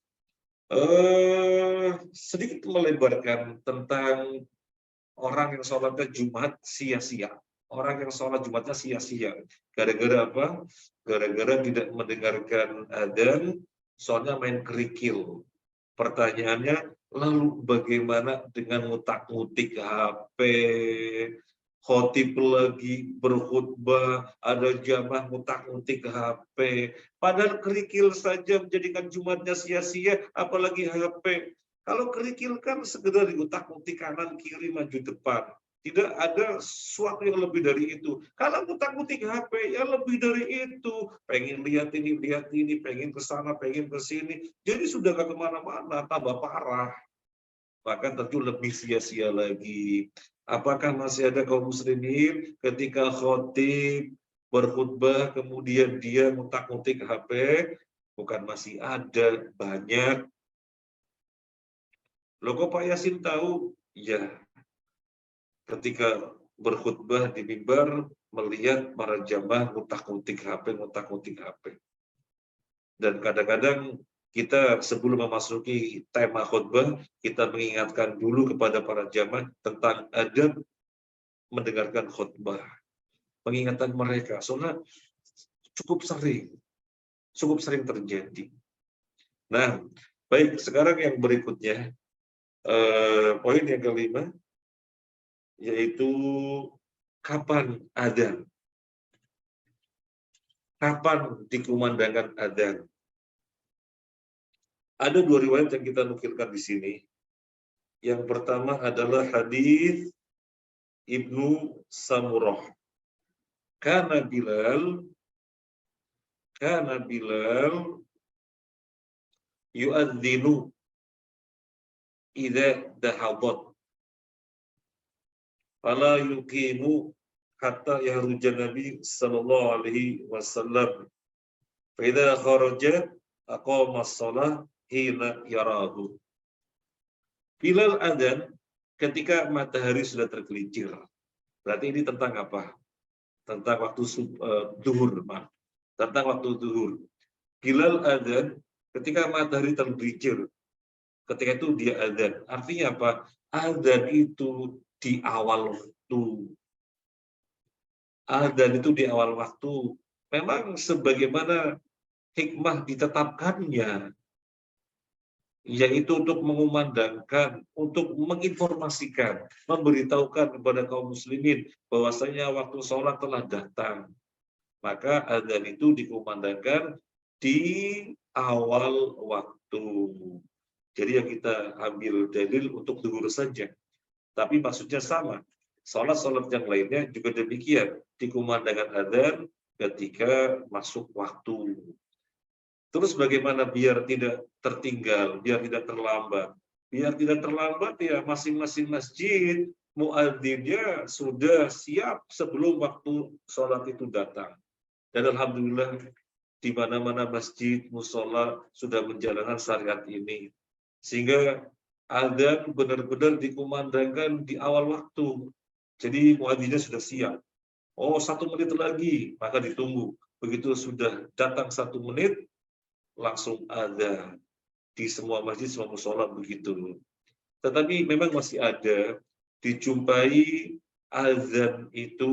sedikit melebarkan tentang orang yang sholatnya Jumat sia-sia. Orang yang sholat Jumatnya sia-sia. Gara-gara apa? Gara-gara tidak mendengarkan adzan, soalnya main kerikil. Pertanyaannya, lalu bagaimana dengan ngutak-ngutik HP, khotib lagi berkhutbah, ada jamaah ngutak-ngutik HP. Padahal kerikil saja menjadikan Jumatnya sia-sia, apalagi HP. Kalau kerikil kan sekedar diutak-utik kanan, kiri, maju, depan. Tidak ada sesuatu yang lebih dari itu. Kalau ngutak-ngutik HP, ya lebih dari itu. Pengen lihat ini, pengen ke sana, pengen ke sini. Jadi sudah gak kemana-mana, tambah parah. Bahkan tentu lebih sia-sia lagi. Apakah masih ada kaum muslimin ketika khotib berkhutbah kemudian dia ngutak-ngutik HP? Bukan masih ada, banyak. Loh kok Pak Yasin tahu? Ya, ketika berkhutbah di mimbar melihat para jamaah ngutak-ngutik HP. Dan kadang-kadang kita sebelum memasuki tema khutbah, kita mengingatkan dulu kepada para jamaah tentang adab mendengarkan khutbah. Mengingatkan mereka, soalnya cukup sering terjadi. Nah, baik, sekarang yang berikutnya, poin yang kelima, yaitu kapan adzan. Kapan dikumandangkan adzan? Ada dua riwayat yang kita nukilkan di sini. Yang pertama adalah hadis Ibnu Samurah. Kana Bilal yu'adzinu idza dahadat. Fala yuqimu hatta yahruja Nabi sallallahu alaihi wasallam. Fa idza kharaja aqama as-shalah hina yarahu. Bilal adzan ketika matahari sudah tergelincir. Berarti ini tentang apa? Tentang waktu zuhur, Pak. Tentang waktu zuhur. Bilal adzan ketika matahari tergelincir. Ketika itu dia adzan. Artinya apa? Adzan itu di awal waktu. Adzan itu di awal waktu. Memang sebagaimana hikmah ditetapkannya, yaitu untuk mengumandangkan, untuk menginformasikan, memberitahukan kepada kaum muslimin bahwasanya waktu sholat telah datang. Maka adzan itu dikumandangkan di awal waktu. Jadi yang kita ambil dalil untuk zuhur saja. Tapi maksudnya sama. Sholat-sholat yang lainnya juga demikian. Dikumandangkan adzan ketika masuk waktu. Terus bagaimana biar tidak tertinggal, biar tidak terlambat? Biar tidak terlambat ya masing-masing masjid muadzinnya sudah siap sebelum waktu sholat itu datang. Dan alhamdulillah di mana-mana masjid, musola sudah menjalankan syariat ini. Sehingga adzan benar-benar dikumandangkan di awal waktu. Jadi muadzinnya sudah siap. Oh, 1 menit lagi, maka ditunggu. Begitu sudah datang 1 menit, langsung ada di semua masjid, semua musola begitu. Tetapi memang masih ada dijumpai azan itu,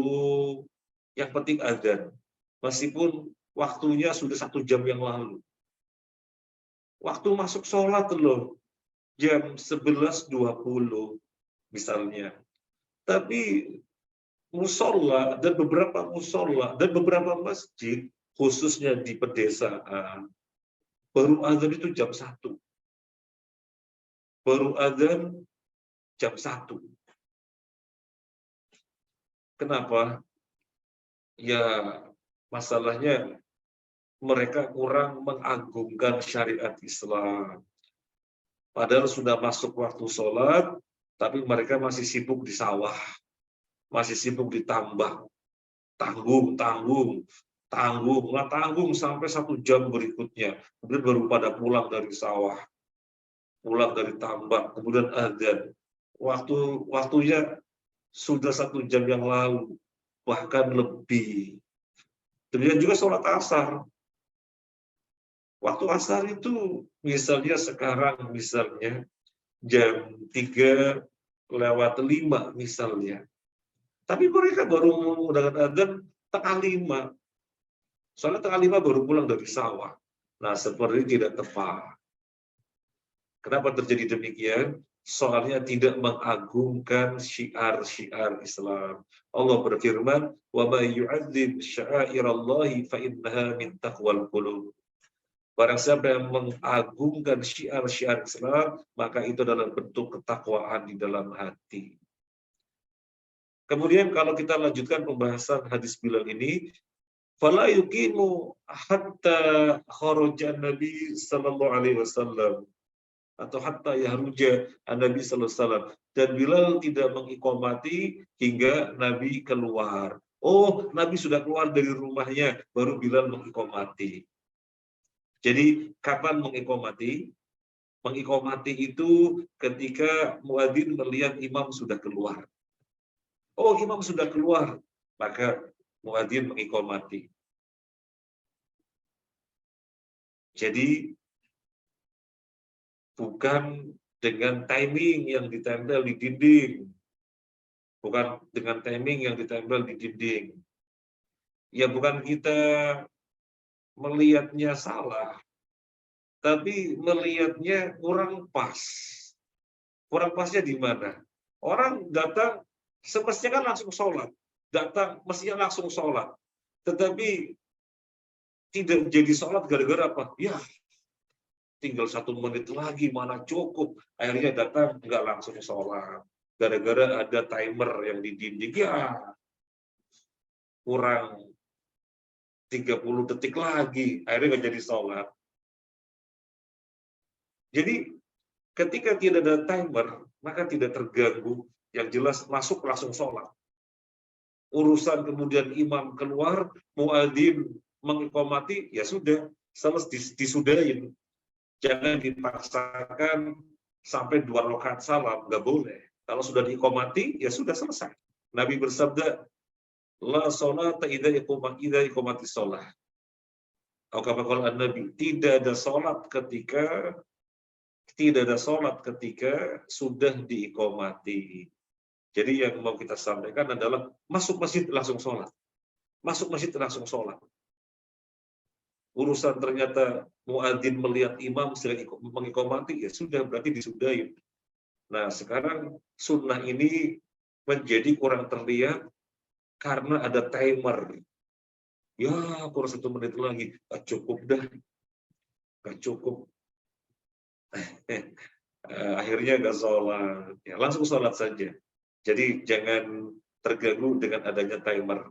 yang penting azan, meskipun waktunya sudah 1 jam yang lalu. Waktu masuk sholat loh, jam 11.20 misalnya. Tapi musola dan beberapa musola dan beberapa masjid, khususnya di pedesaan, baru adzan itu jam 1. Baru adzan jam 1. Kenapa? Ya, masalahnya mereka kurang mengagungkan syariat Islam. Padahal sudah masuk waktu sholat, tapi mereka masih sibuk di sawah. Masih sibuk di tambak. Tanggung sampai 1 jam berikutnya. Kemudian baru pada pulang dari sawah, pulang dari tambak, kemudian adzan. Waktunya sudah 1 jam yang lalu, bahkan lebih. Demikian juga sholat asar. Waktu asar itu misalnya sekarang jam 3:05 misalnya. Tapi mereka baru menggunakan adzan 4:05. Soalnya 4:05 baru pulang dari sawah. Nah, seperti ini tidak tepat. Kenapa terjadi demikian? soalnya tidak mengagungkan syiar-syiar Islam. Allah berfirman, "Wa may yu'azzim sya'airallahi fa innaha min taqwal qulub." Barang siapa yang mengagungkan syiar-syiar Islam, maka itu adalah bentuk ketakwaan di dalam hati. Kemudian kalau kita lanjutkan pembahasan hadis Bilal ini, fala yuqimu hatta kharaja Nabi sallallahu alaihi wasallam, atau hatta yahruja Nabi sallallahu alaihi wasallam, dan Bilal tidak mengiqamati hingga Nabi keluar. Oh, Nabi sudah keluar dari rumahnya baru Bilal mengiqamati. Jadi kapan mengiqamati? Mengiqamati itu ketika muadzin melihat imam sudah keluar. Oh, imam sudah keluar, maka muadzin mengiqamati. Jadi bukan dengan timing yang ditempel di dinding. Bukan dengan timing yang ditempel di dinding. Ya bukan kita melihatnya salah, tapi melihatnya kurang pas. Kurang pasnya di mana? Orang datang, semestinya kan langsung sholat. Datang, mestinya langsung sholat. Tetapi tidak jadi sholat gara-gara apa? Ya, tinggal 1 menit lagi, mana cukup. Akhirnya datang, nggak langsung sholat. Gara-gara ada timer yang di dinding, ya kurang 30 detik lagi. Akhirnya nggak jadi sholat. Jadi ketika tidak ada timer, maka tidak terganggu. Yang jelas masuk langsung sholat. Urusan kemudian imam keluar, muadzin mengiqamati, ya sudah, selesai disudahin. Jangan dipaksakan sampai 2 rakaat salam, nggak boleh. Kalau sudah diiqamati, ya sudah selesai. Nabi bersabda, la sholata idza iqamati sholah. Atau kata Nabi, tidak ada sholat ketika sudah diiqamati. Jadi yang mau kita sampaikan adalah masuk masjid langsung sholat. Masuk masjid langsung sholat. Urusan ternyata muadzin melihat imam sedang mengiqamati, ya sudah, berarti disudahi. Nah, sekarang sunnah ini menjadi kurang terlihat karena ada timer. Ya, kurang 1 menit lagi. Cukup dah. Gak cukup. Akhirnya gak sholat. Ya, langsung sholat saja. Jadi jangan terganggu dengan adanya timer.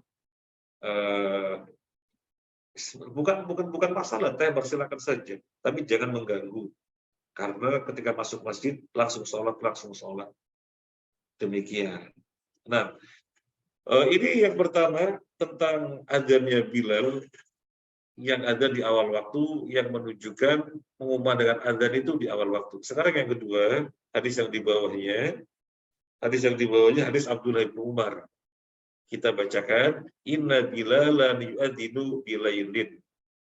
Bukan masalah, timer silakan saja. Tapi jangan mengganggu. Karena ketika masuk masjid, langsung sholat. Demikian. Nah, ini yang pertama tentang adzannya Bilal yang ada di awal waktu, yang menunjukkan mengumandangkan adzan itu di awal waktu. Sekarang yang kedua, hadis yang di bawahnya, hadis Abdullah bin Umar. Kita bacakan, inna Bilalan yu'adzinu bilailin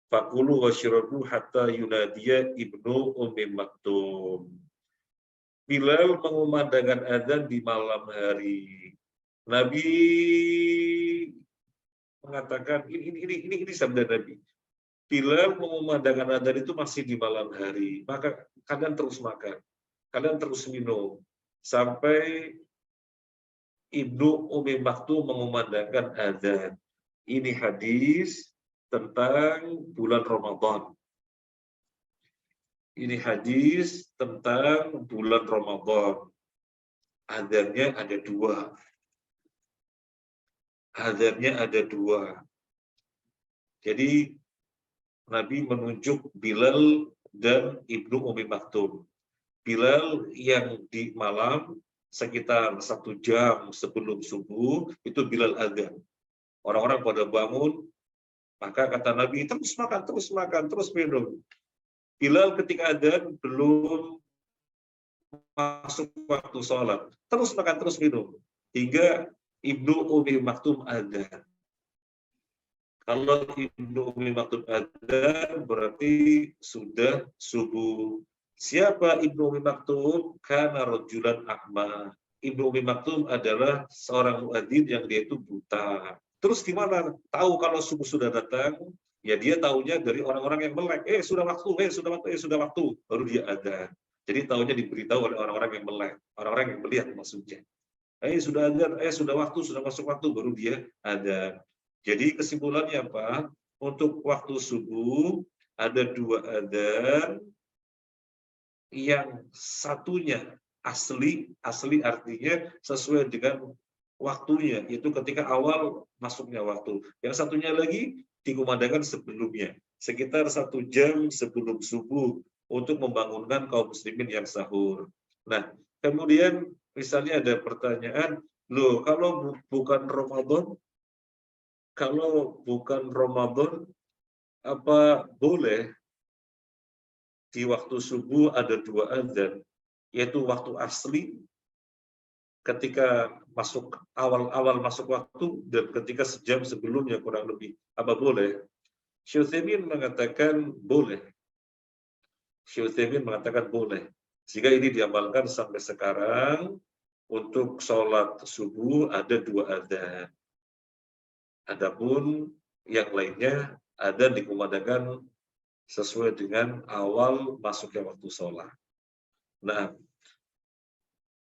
fakulu wasyrabu hatta yunadiya ibnu Ummi Maktum. Bilal mengumandangkan adzan di malam hari. Nabi mengatakan, ini sabda Nabi. Bilal mengumandangkan adzan itu masih di malam hari. Maka kalian terus makan, kalian terus minum sampai Ibnu Ummi Maktum mengumandangkan adzan. Ini hadis tentang bulan Ramadan. Ini hadis tentang bulan Ramadan. Adzannya ada 2. Adzannya ada 2. Jadi Nabi menunjuk Bilal dan Ibnu Ummi Maktum. Bilal yang di malam sekitar 1 jam sebelum subuh itu Bilal adzan. Orang-orang pada bangun, maka kata Nabi, terus makan, terus minum. Bilal ketika adzan belum masuk waktu sholat, terus makan, terus minum. Hingga Ibnu Ummi Maktum adzan. Kalau Ibnu Ummi Maktum adzan berarti sudah subuh. Siapa Ibnu Ummi Maktum? Kana rajulan a'ma. Ibnu Ummi Maktum adalah seorang muadzin yang dia itu buta. Terus gimana? Tahu kalau subuh sudah datang? Ya dia tahunya dari orang-orang yang melek. Sudah waktu. Baru dia adzan. Jadi tahunya diberitahu oleh orang-orang yang melek, orang-orang yang melihat maksudnya. Sudah adzan, sudah waktu, sudah masuk waktu, baru dia ada. Jadi kesimpulannya apa? Untuk waktu subuh ada 2 adzan, yang satunya asli artinya sesuai dengan waktunya, yaitu ketika awal masuknya waktu. Yang satunya lagi dikumandangkan sebelumnya, sekitar 1 jam sebelum subuh untuk membangunkan kaum muslimin yang sahur. Nah, kemudian misalnya ada pertanyaan, loh kalau bukan Ramadan, apa boleh di waktu subuh ada 2 adzan, yaitu waktu asli ketika awal masuk waktu dan ketika sejam sebelumnya kurang lebih. Apa boleh? Syekh Utsaimin mengatakan boleh. Sehingga ini diamalkan sampai sekarang. Untuk sholat subuh ada 2 adzan. Adapun yang lainnya adzan dikumandangkan sesuai dengan awal masuknya waktu sholat. Nah,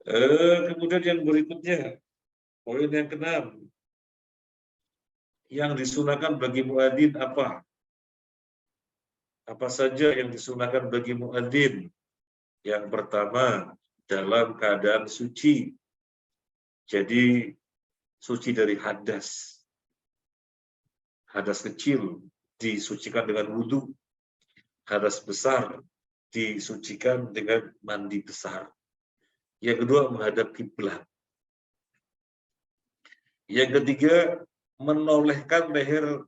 kemudian yang berikutnya, poin yang ke-6, yang disunahkan bagi muadzin apa? Apa saja yang disunahkan bagi muadzin? Yang pertama, dalam keadaan suci. Jadi suci dari hadas. Hadas kecil disucikan dengan wudhu. Hadas besar disucikan dengan mandi besar. Yang kedua, menghadap kiblat. Yang ketiga, menolehkan leher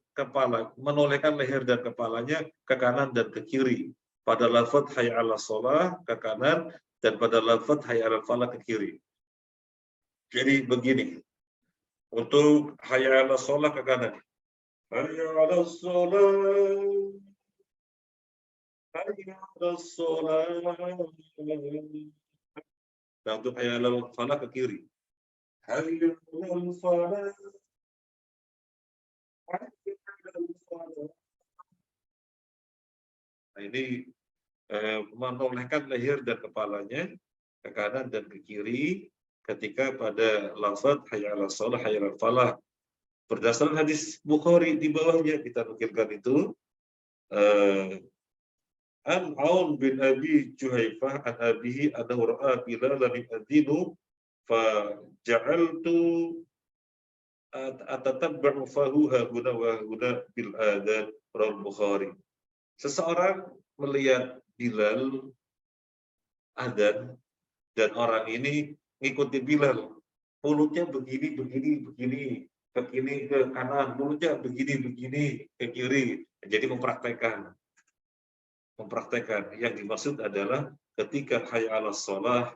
dan kepalanya ke kanan dan ke kiri. Pada lafaz hayya 'alas shalah ke kanan dan pada lafaz hayya 'alal falah ke kiri. Jadi begini. Untuk hayya 'alas shalah ke kanan. Hayya 'alas shalah. Hayya 'alas shalah. Nah, untuk hayya 'alal falah ke kiri. Hayya 'alal falah. Nah, ini menolehkan leher dan kepalanya ke kanan dan ke kiri ketika pada lafaz hayya 'alas shalah hayya 'alal falah. Berdasarkan hadis Bukhari di bawahnya kita nukilkan itu, an Aun bin Abi Juhaifah an abihi annahu ra'a Bilalan yu'adzinu fa ja'altu atatabba'u fahu hahuna wa huna bil adzan rawal Bukhari. Seseorang melihat Bilal adzan dan orang ini ngikuti Bilal, mulutnya begini ke kiri ke kanan, mulutnya begini ke kiri. Jadi mempraktekkan. Yang dimaksud adalah ketika hayya 'alas shalah,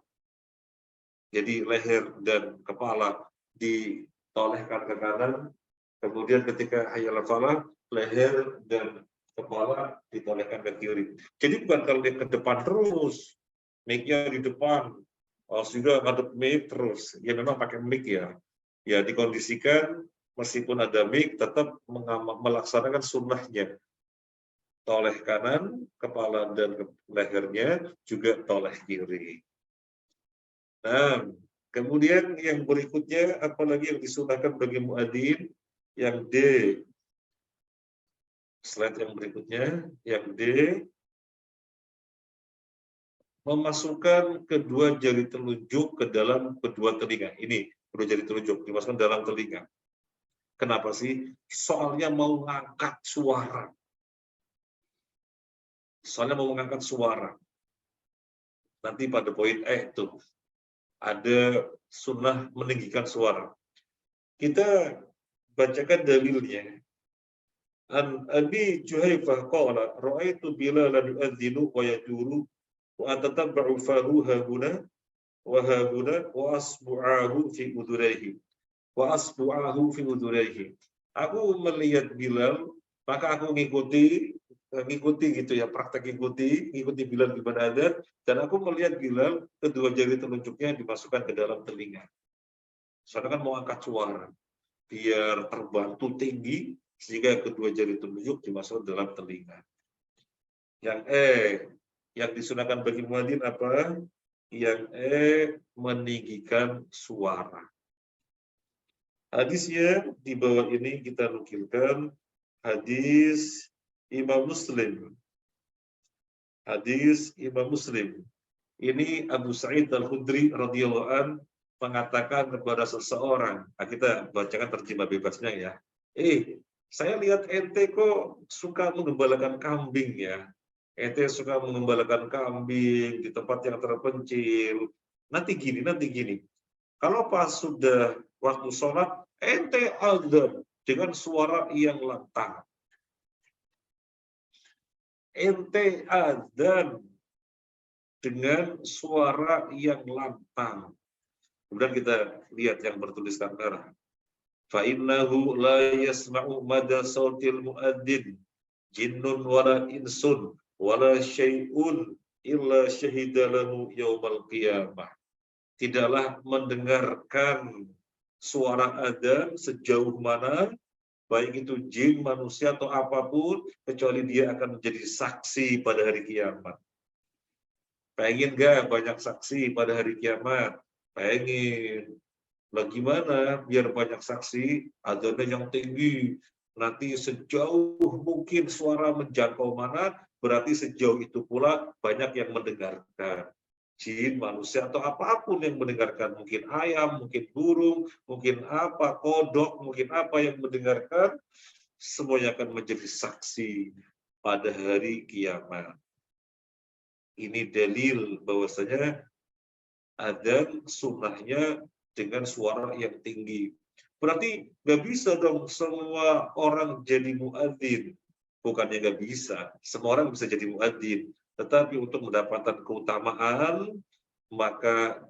jadi leher dan kepala ditolehkan ke kanan, kemudian ketika hayya 'alal falah, leher dan kepala ditolehkan ke kiri. Jadi bukan kalau dia ke depan terus, mic-nya di depan, sudah ngadep mic terus. Ya memang pakai mic ya. Ya dikondisikan meskipun ada mic tetap melaksanakan sunnahnya. Toleh kanan, kepala dan lehernya juga toleh kiri. Nah, kemudian yang berikutnya, apalagi yang disunahkan bagi muadzin, yang D. Slide yang berikutnya, yang D. Memasukkan kedua jari telunjuk ke dalam kedua telinga. Ini, kedua jari telunjuk dimasukkan dalam telinga. Kenapa sih? Soalnya mau ngangkat suara. Nanti pada poin E itu ada sunnah meninggikan suara. Kita bacakan dalilnya. An Abi Juhaifah qala ra'aitu Bilalan yu'adzinu wa yaduru wa atatabba'u fahu hahuna wa hahuna wa asbu'ahu fi udhuraihi. Aku melihat Bilal, maka aku ngikuti gitu ya, praktek ngikuti Bilal gimana adzan, dan aku melihat Bilal kedua jari telunjuknya dimasukkan ke dalam telinga. Soalnya kan mau angkat suara biar terbantu tinggi sehingga kedua jari telunjuk dimasukkan dalam telinga. Yang Yang disunahkan bagi muadzin apa? Yang meninggikan suara. Hadisnya di bawah ini kita nukilkan hadis Imam Muslim. Hadis Imam Muslim. Ini Abu Sa'id Al-Khudri radhiyallahu an mengatakan kepada seseorang. Nah, kita bacakan terjemah bebasnya ya. Saya lihat ente kok suka mengembalakan kambing ya. Ente suka mengembalakan kambing di tempat yang terpencil. Nanti gini. Kalau pas sudah waktu sholat, ente adzan dengan suara yang lantang. Ente adzan dengan suara yang lantang. Kemudian kita lihat yang bertuliskan merah. Fa'innahu la yasma'u mada sautil mu'adzin jinnun wala insun wala syai'un illa syahida lahu yaumal qiyamah. Tidaklah mendengarkan suara adzan sejauh mana, baik itu jin, manusia, atau apapun, kecuali dia akan menjadi saksi pada hari kiamat. Pengen gak banyak saksi pada hari kiamat? Pengen. Lah gimana biar banyak saksi? Adzannya yang tinggi. Nanti sejauh mungkin suara menjangkau mana, berarti sejauh itu pula banyak yang mendengarkan. Jin, manusia, atau apapun yang mendengarkan. Mungkin ayam, mungkin burung, mungkin apa, kodok, mungkin apa yang mendengarkan. Semuanya akan menjadi saksi pada hari kiamat. Ini dalil bahwasanya adzan sunnahnya dengan suara yang tinggi. Berarti nggak bisa dong semua orang jadi muadzin. Bukannya nggak bisa, semua orang bisa jadi muadzin. Tetapi untuk mendapatkan keutamaan, maka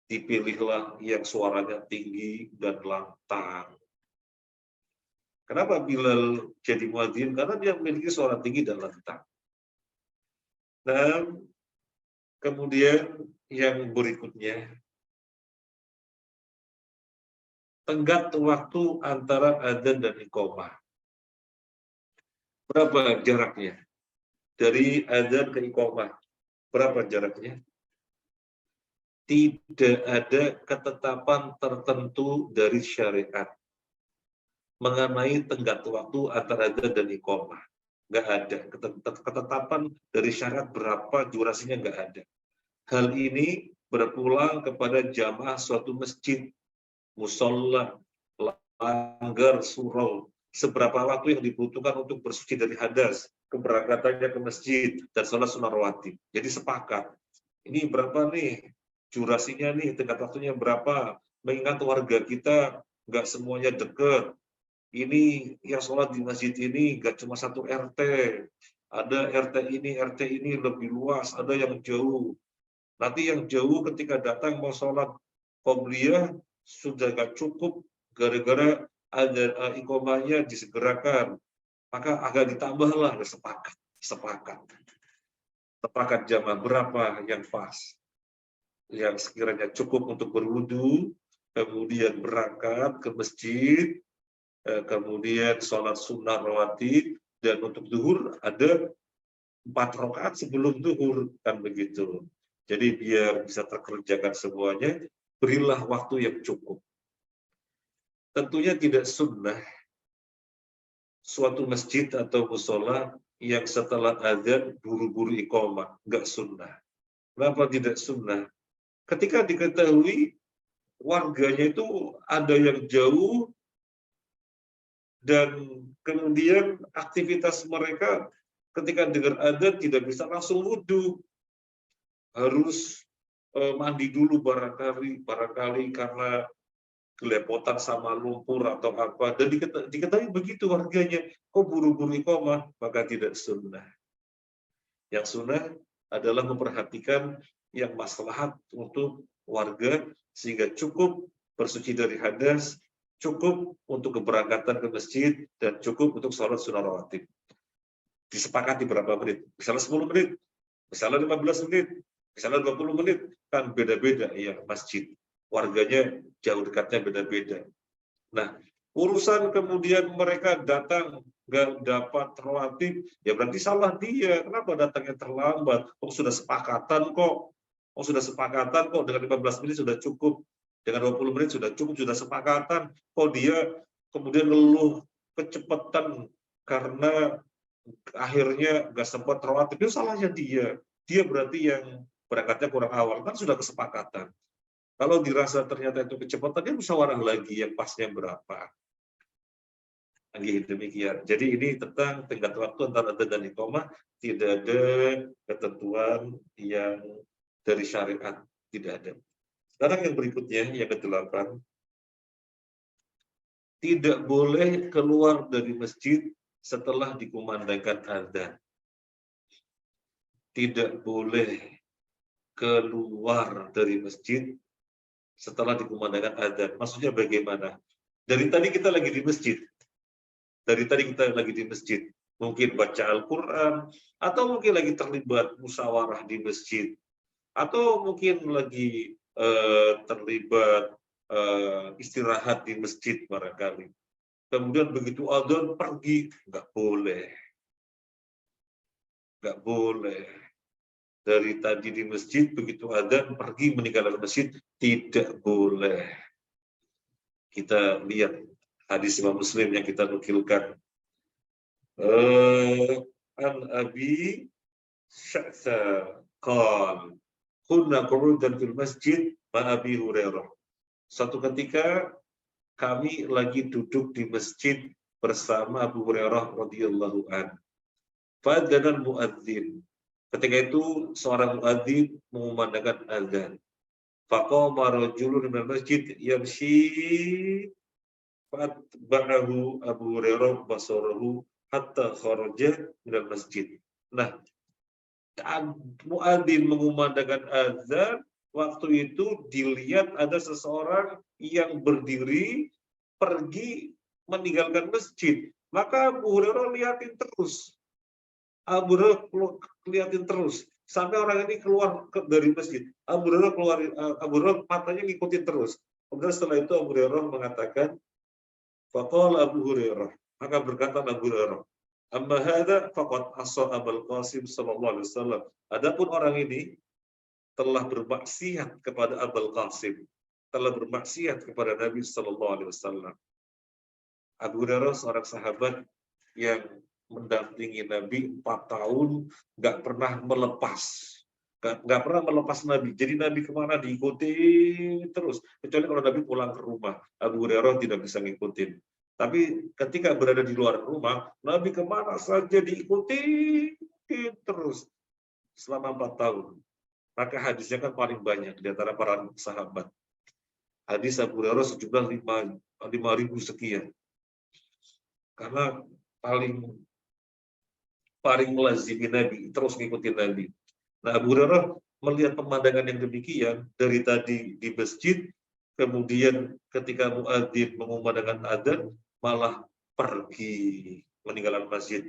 dipilihlah yang suaranya tinggi dan lantang. Kenapa Bilal jadi muadzin? Karena dia memiliki suara tinggi dan lantang. Nah, kemudian yang berikutnya, tenggat waktu antara adzan dan iqamah. Berapa jaraknya? Dari adzan ke iqamah, berapa jaraknya? Tidak ada ketetapan tertentu dari syariat mengenai tenggat waktu antara adzan dan iqamah. Nggak ada ketetapan dari syariat berapa durasinya, nggak ada. Hal ini berpulang kepada jamaah suatu masjid, musola, langgar, surau. Seberapa waktu yang dibutuhkan untuk bersuci dari hadas, keberangkatannya ke masjid, dan sholat sunnah rawatib. Jadi sepakat. Ini berapa nih durasinya nih, tenggat waktunya berapa? Mengingat warga kita nggak semuanya dekat. Ini yang sholat di masjid ini nggak cuma satu RT. Ada RT ini lebih luas, ada yang jauh. Nanti yang jauh ketika datang mau sholat qobliyah sudah nggak cukup gara-gara ada iqamahnya disegerakan, maka agak ditambahlah. Sepakat jamaah berapa yang pas, yang sekiranya cukup untuk berwudu, kemudian berangkat ke masjid, kemudian sholat sunnah rawatib, dan untuk zuhur ada 4 rakaat sebelum zuhur, kan begitu. Jadi biar bisa terkerjakan semuanya, berilah waktu yang cukup. Tentunya tidak sunnah suatu masjid atau musola yang setelah adzan buru-buru iqamah, nggak sunnah. Kenapa tidak sunnah? Ketika diketahui warganya itu ada yang jauh dan kemudian aktivitas mereka ketika dengar adzan tidak bisa langsung wudu, harus mandi dulu barangkali karena kelepotan sama lumpur atau apa, dan diketahui begitu warganya, kok buru-buru iqamah, maka tidak sunnah. Yang sunnah adalah memperhatikan yang maslahat untuk warga sehingga cukup bersuci dari hadas, cukup untuk keberangkatan ke masjid, dan cukup untuk sholat sunnah rawatib. Disepakati berapa menit, misalnya 10 menit, misalnya 15 menit, misalnya 20 menit, kan beda-beda ya masjid. Warganya jauh dekatnya beda-beda. Nah, urusan kemudian mereka datang nggak dapat rawatib, ya berarti salah dia. Kenapa datangnya terlambat? Oh sudah sepakatan kok. Oh sudah sepakatan kok, dengan 15 menit sudah cukup. Dengan 20 menit sudah cukup, sudah sepakatan. Kok dia kemudian ngeluh kecepatan karena akhirnya nggak sempat rawatib, itu salahnya dia. Dia berarti yang berangkatnya kurang awal, kan sudah kesepakatan. Kalau dirasa ternyata itu kecepatan, dia musyawarah lagi yang pasnya berapa. Demikian. Jadi ini tentang tenggat waktu antara adzan dan iqamah, tidak ada ketentuan yang dari syariat, tidak ada. Sekarang yang berikutnya, yang ke-8, tidak boleh keluar dari masjid setelah dikumandangkan adzan. Tidak boleh keluar dari masjid setelah dikumandangkan adzan. Maksudnya bagaimana? Dari tadi kita lagi di masjid. Mungkin baca Al-Quran, atau mungkin lagi terlibat musyawarah di masjid, atau mungkin lagi terlibat istirahat di masjid barangkali. Kemudian begitu adzan pergi, nggak boleh. Dari tadi di masjid, begitu adzan pergi meninggalkan masjid, tidak boleh. Kita lihat hadis Imam Muslim yang kita nukilkan. An Abi Sya'tha qala kunna qu'udan fil masjid ma Abi Hurairah. Suatu ketika kami lagi duduk di masjid bersama Abu Hurairah radhiyallahu an. Fadzana al-muadzin. Ketika itu seorang muadzin mengumandangkan azan. Faqama rajulun minal masjid yamshi fatba'ahu Abu Hurairah basarahu hatta kharaja minal masjid. Nah, muadzin mengumandangkan azan, waktu itu dilihat ada seseorang yang berdiri pergi meninggalkan masjid. Maka Abu Hurairah liatin terus. Abu Hurairah sampai orang ini keluar dari masjid. Abu Hurairah matanya ngikutin terus. Kemudian setelah itu Abu Hurairah mengatakan, faqala Abu Hurairah, maka berkata Abu Hurairah, amma hadza faqad asa Abul Qasim sallallahu alaihi wasallam. Adapun orang ini telah bermaksiat kepada Abul Qasim, telah bermaksiat kepada Nabi sallallahu alaihi wasallam. Abu Hurairah seorang sahabat yang mendampingi Nabi 4 tahun, nggak pernah melepas Nabi. Jadi Nabi kemana diikuti terus, kecuali kalau Nabi pulang ke rumah, Abu Hurairah tidak bisa ngikutin. Tapi ketika berada di luar rumah, Nabi kemana saja diikuti terus selama 4 tahun. Maka hadisnya kan paling banyak di antara para sahabat. Hadis Abu Hurairah sejumlah 5.000 sekian. Karena paling melazimi Nabi, terus ngikutin Nabi. Nah, Abu Hurairah melihat pemandangan yang demikian dari tadi di masjid, kemudian ketika muadzin mengumandangkan adzan malah pergi meninggalkan masjid.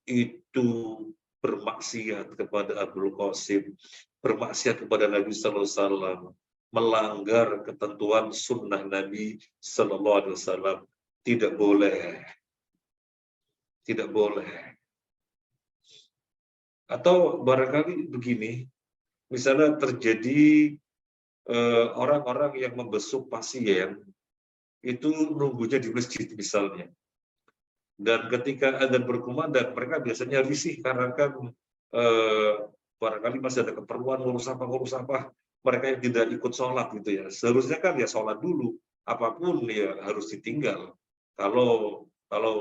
Itu bermaksiat kepada Abul Qasim, bermaksiat kepada Nabi sallallahu alaihi wasallam, melanggar ketentuan sunnah Nabi sallallahu alaihi wasallam. Tidak boleh. Tidak boleh. Atau barangkali begini, misalnya terjadi orang-orang yang membesuk pasien, itu nunggunya di masjid misalnya. Dan ketika adzan berkumandang, mereka biasanya risih karena kan barangkali masih ada keperluan ngurus apa, mereka yang tidak ikut sholat gitu ya. Seharusnya kan ya sholat dulu, apapun ya harus ditinggal. Kalau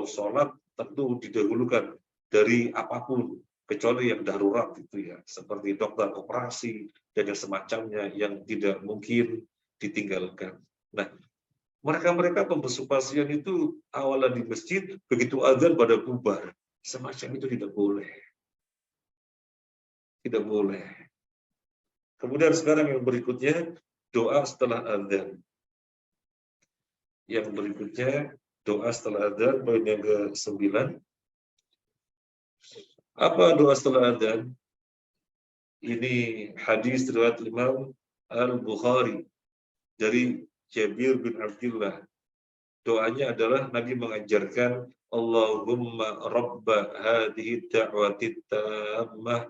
sholat tentu didahulukan dari apapun, kecuali yang darurat itu ya, seperti dokter operasi dan yang semacamnya yang tidak mungkin ditinggalkan. Nah, mereka pembesuk pasien itu awalan di masjid, begitu adzan pada bubar. Semacam itu tidak boleh. Tidak boleh. Kemudian sekarang yang berikutnya, doa setelah adzan. Yang berikutnya, doa setelah adzan, poin yang ke-9. Apa doa setelah adzan? Ini hadis riwayat Imam Al-Bukhari dari Jabir bin Abdullah. Doanya adalah Nabi mengajarkan Allahumma rabba hadhihi da'wati tammah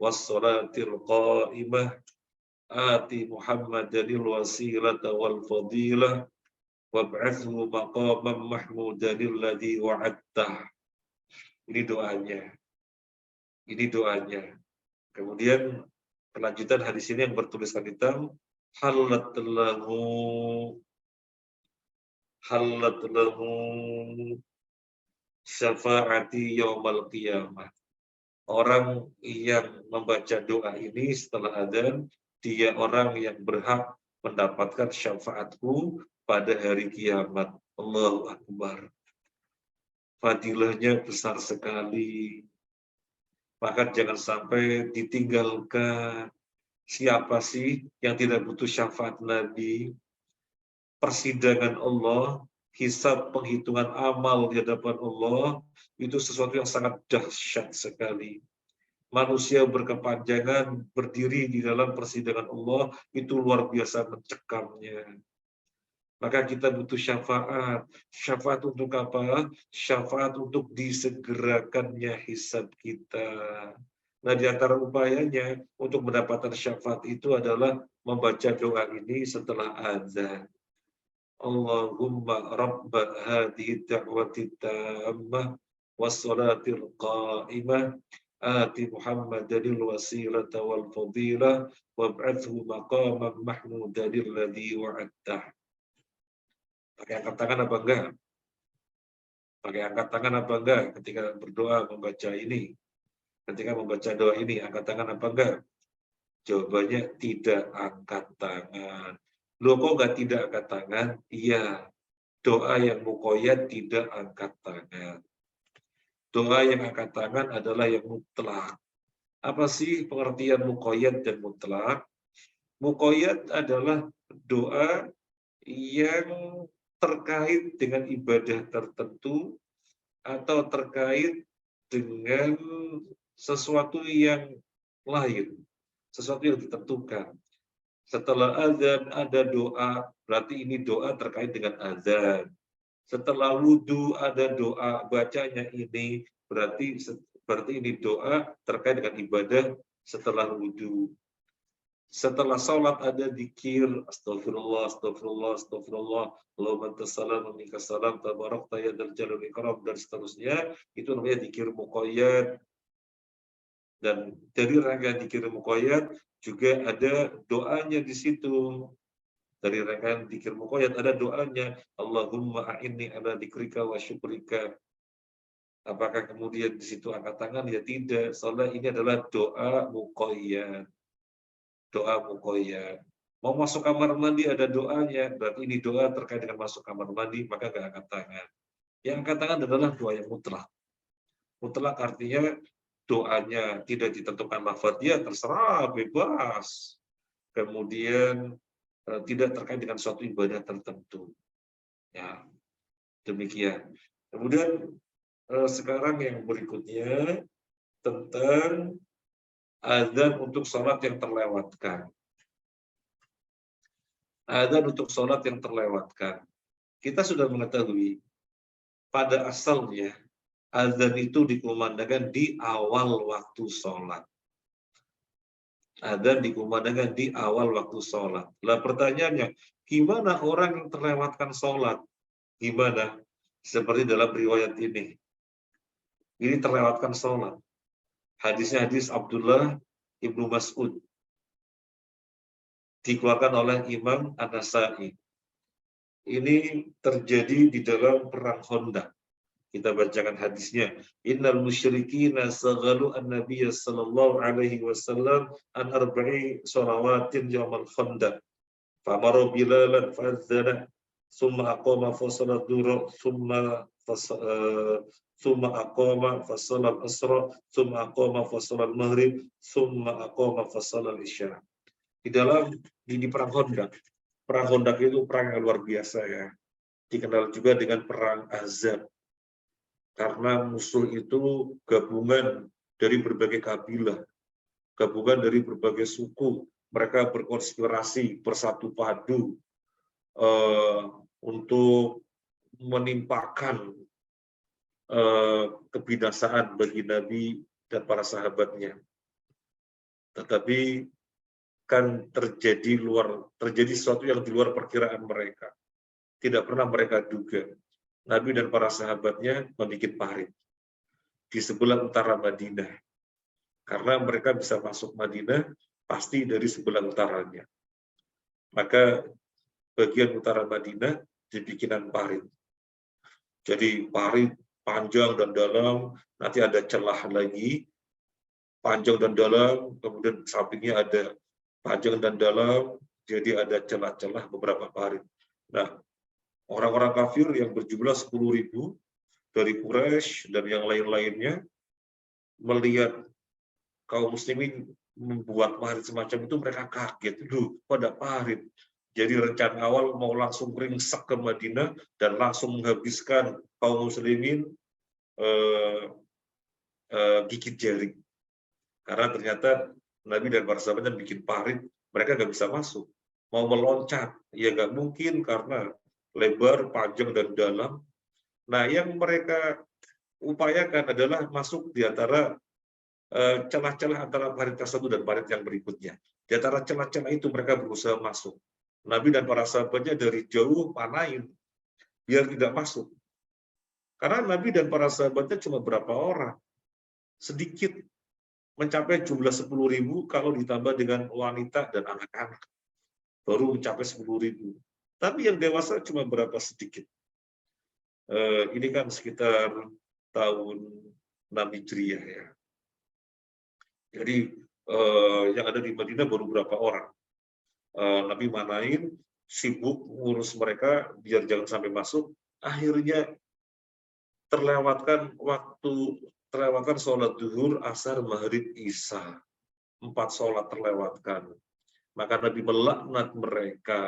wassalatil qa'imah ati Muhammadanil wasilata wal fadilah wab'athhu maqaman mahmudanil ladzi wa'adtah. Ini doanya. Ini doanya. Kemudian kelanjutan hadis ini yang bertuliskan hitam, halat lahu syafaati yaumal qiyamah. Orang yang membaca doa ini setelah adzan, dia orang yang berhak mendapatkan syafaatku pada hari kiamat. Allahu Akbar. Fadilahnya besar sekali. Maka jangan sampai ditinggalkan. Siapa sih yang tidak butuh syafaat Nabi? Persidangan Allah, hisab penghitungan amal di hadapan Allah, itu sesuatu yang sangat dahsyat sekali. Manusia berkepanjangan berdiri di dalam persidangan Allah, itu luar biasa mencekamnya. Maka kita butuh syafaat. Syafaat untuk apa? Syafaat untuk disegerakannya hisab kita. Nah, di antara upayanya untuk mendapatkan syafaat itu adalah membaca doa ini setelah azan. Allahumma rabba hadhihi da'wati tammah wassalatil qa'imah ati Muhammadanil wasilata wal fadilah wab'athhu maqaman mahmudanil ladzi wa'adtah. Pakai angkat tangan apa enggak? Pakai angkat tangan apa enggak ketika berdoa membaca ini? Ketika membaca doa ini, angkat tangan apa enggak? Jawabannya tidak angkat tangan. Loh kok enggak tidak angkat tangan? Iya, doa yang muqayyad tidak angkat tangan. Doa yang angkat tangan adalah yang mutlak. Apa sih pengertian muqayyad dan mutlak? Muqayyad adalah doa yang terkait dengan ibadah tertentu atau terkait dengan sesuatu yang lain, sesuatu yang ditentukan. Setelah azan ada doa, berarti ini doa terkait dengan azan. Setelah wudhu ada doa, bacanya ini berarti ini doa terkait dengan ibadah setelah wudhu. Setelah sholat ada dzikir, astagfirullah, astagfirullah, astagfirullah, Allahumma antas salam wa minkas salam, tabarakta ya dzal jalali wal ikram, dan seterusnya. Itu namanya dzikir muqayyad. Dan dari rangkaian dzikir muqayyad juga ada doanya di situ. Dari rangkaian dzikir muqayyad ada doanya, Allahumma a'inni ala dzikrika wa syukrika. Apakah kemudian di situ angkat tangan? Ya tidak. Soalnya ini adalah doa muqayyad. Doa muqayyad. Mau masuk kamar mandi ada doanya, berarti ini doa terkait dengan masuk kamar mandi, maka nggak angkat tangan. Yang angkat tangan adalah doa yang mutlak. Mutlak artinya doanya tidak ditentukan lafadznya, terserah, bebas. Kemudian tidak terkait dengan suatu ibadah tertentu. Ya, demikian. Kemudian sekarang yang berikutnya tentang azan untuk sholat yang terlewatkan. Azan untuk sholat yang terlewatkan. Kita sudah mengetahui pada asalnya azan itu dikumandangkan di awal waktu sholat. Azan dikumandangkan di awal waktu sholat. Lah pertanyaannya, gimana orang yang terlewatkan sholat? Gimana? Seperti dalam riwayat ini. Ini terlewatkan sholat. Hadisnya hadis Abdullah Ibnu Mas'ud. Dikeluarkan oleh Imam An-Nasa'i. Ini terjadi di dalam perang Khandaq. Kita bacakan hadisnya. Innal musyrikina saghalu an-nabiy sallallahu alaihi wasallam an arba'i shalawatin yaumal Khandaq. Famaru bilalan fa'adzana summa aqama fa salat dhuhr summa aqama fa salat asra summa aqama fa salat maghrib summa aqama fa salat isya. Di perang Khandaq. Perang Khandaq itu perang yang luar biasa ya. Dikenal juga dengan perang Ahzab. Karena musuh itu gabungan dari berbagai kabilah, gabungan dari berbagai suku. Mereka berkonspirasi, bersatu padu untuk menimpakan kebinasaan bagi Nabi dan para sahabatnya. Tetapi kan terjadi sesuatu yang di luar perkiraan mereka. Tidak pernah mereka duga. Nabi dan para sahabatnya membuat parit di sebelah utara Madinah. Karena mereka bisa masuk Madinah pasti dari sebelah utaranya. Maka bagian utara Madinah dibikinan parit. Jadi parit panjang dan dalam, nanti ada celah lagi, panjang dan dalam, kemudian sampingnya ada panjang dan dalam, jadi ada celah-celah beberapa parit. Nah, orang-orang kafir yang berjumlah 10.000 dari Quraisy dan yang lain-lainnya melihat kaum muslimin membuat parit semacam itu, mereka kaget. Duh, pada parit. Jadi rencana awal mau langsung ringsek ke Madinah dan langsung menghabiskan kaum muslimin gigit jari. Karena ternyata Nabi dan para sahabatnya bikin parit, mereka nggak bisa masuk. Mau meloncat, ya nggak mungkin karena lebar, panjang, dan dalam. Nah, yang mereka upayakan adalah masuk di antara celah-celah antara parit tersebut dan parit yang berikutnya. Di antara celah-celah itu mereka berusaha masuk. Nabi dan para sahabatnya dari jauh panain biar tidak masuk. Karena Nabi dan para sahabatnya cuma berapa orang? Sedikit, mencapai jumlah 10.000 kalau ditambah dengan wanita dan anak-anak. Baru mencapai 10.000. Tapi yang dewasa cuma berapa sedikit. Ini kan sekitar tahun 6 Hijriah ya. Jadi yang ada di Madinah baru berapa orang. Nabi manain, sibuk ngurus mereka biar jangan sampai masuk. Akhirnya terlewatkan sholat duhur, asar, maghrib, isya. 4 sholat terlewatkan. Maka Nabi melaknat mereka,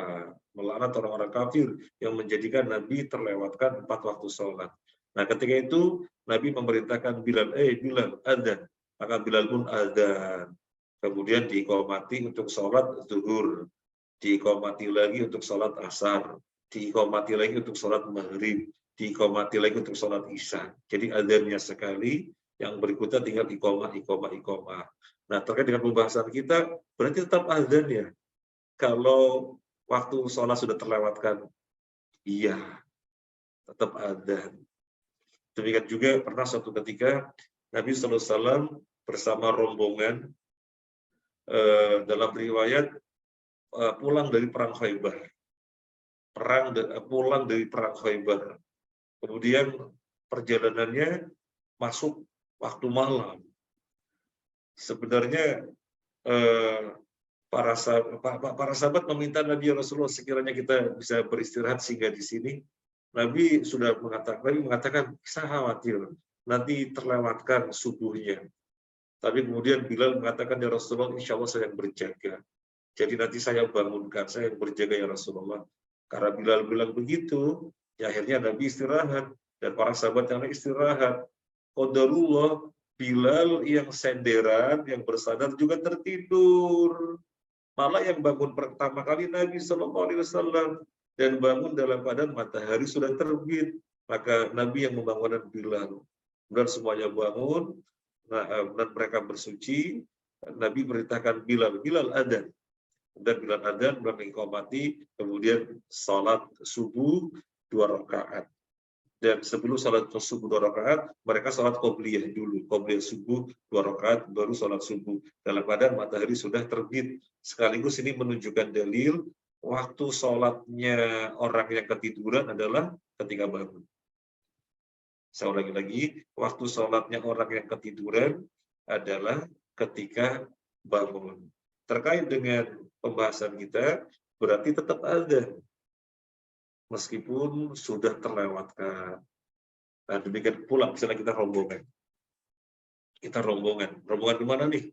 melaknat orang-orang kafir yang menjadikan Nabi terlewatkan 4 waktu sholat. Nah, ketika itu Nabi memerintahkan Bilal, Bilal, adzan. Maka Bilal pun adzan. Kemudian diiqamati untuk sholat zuhur, diiqamati lagi untuk sholat asar, diiqamati lagi untuk sholat maghrib, diiqamati lagi untuk sholat isya. Jadi adzannya sekali, yang berikutnya tinggal iqamah. Nah, terkait dengan pembahasan kita, berarti tetap adzan ya. Kalau waktu sholat sudah terlewatkan, iya, tetap adzan. Demikian juga pernah suatu ketika Nabi SAW bersama rombongan dalam riwayat pulang dari perang Khaybar. Pulang dari perang Khaybar. Kemudian perjalanannya masuk waktu malam. Sebenarnya para sahabat meminta Nabi Rasulullah sekiranya kita bisa beristirahat sehingga di sini. Nabi mengatakan saya khawatir nanti terlewatkan subuhnya. Tapi kemudian Bilal mengatakan ya Rasulullah, insya Allah saya yang berjaga. Jadi nanti saya bangunkan, saya yang berjaga ya Rasulullah. Karena Bilal bilang begitu, ya akhirnya Nabi istirahat dan para sahabat yang lain istirahat. Qadarullah, Bilal yang senderan, yang bersandar juga tertidur. Malah yang bangun pertama kali Nabi SAW dan bangun dalam keadaan matahari sudah terbit. Maka Nabi yang membangunkan Bilal. Dan semuanya bangun, dan mereka bersuci. Nabi perintahkan Bilal adzan. Dan Bilal adzan, mengiqamati, kemudian salat subuh 2 rakaat. Dan sebelum salat subuh 2 rakaat, mereka salat qobliyah dulu. Qobliyah subuh 2 rakaat, baru salat subuh. Dalam keadaan matahari sudah terbit. Sekaligus ini menunjukkan dalil, waktu salatnya orang yang ketiduran adalah ketika bangun. Saya ulangi lagi, waktu salatnya orang yang ketiduran adalah ketika bangun. Terkait dengan pembahasan kita, berarti tetap ada. Meskipun sudah terlewatkan. Nah, demikian pula misalnya kita rombongan. Rombongan kemana nih?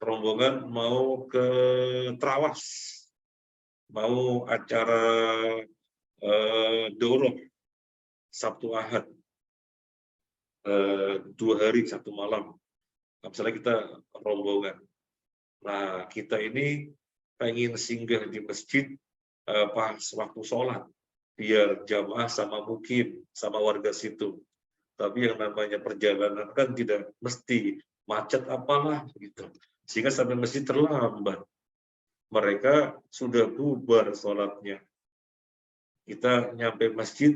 Rombongan mau ke Trawas. Mau acara Daurah Sabtu Ahad. 2 hari 1 malam. Nah, misalnya kita rombongan. Nah, kita ini pengen singgah di masjid pas waktu sholat. Biar jamaah sama mukim, sama warga situ. Tapi yang namanya perjalanan kan tidak mesti macet apalah gitu. Sehingga sampai masjid terlambat. Mereka sudah bubar sholatnya. Kita nyampe masjid,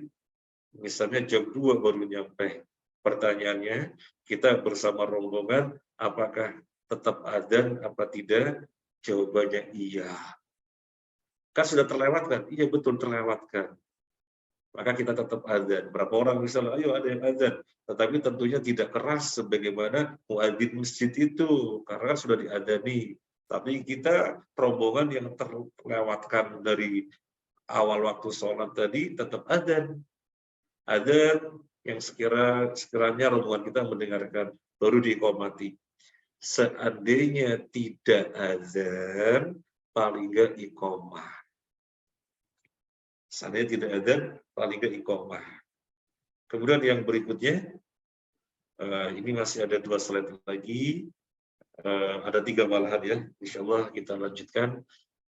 misalnya jam 2 baru nyampe. Pertanyaannya, kita bersama rombongan, apakah tetap adzan apa tidak? Jawabannya iya. Kan sudah terlewatkan? Iya betul terlewatkan. Maka kita tetap adzan. Berapa orang misalnya, ayo ada yang adzan. Tetapi tentunya tidak keras sebagaimana muadzin masjid itu. Karena sudah diadzani. Tapi kita rombongan yang terlewatkan dari awal waktu sholat tadi tetap adzan. Adzan yang sekiranya rombongan kita mendengarkan baru diiqomati. Seandainya tidak adzan, paling nggak iqomah. Seandainya tidak adzan, paling nggak iqomah. Kemudian yang berikutnya, ini masih ada 2 slide lagi. Ada 3 malahan ya. Insya Allah kita lanjutkan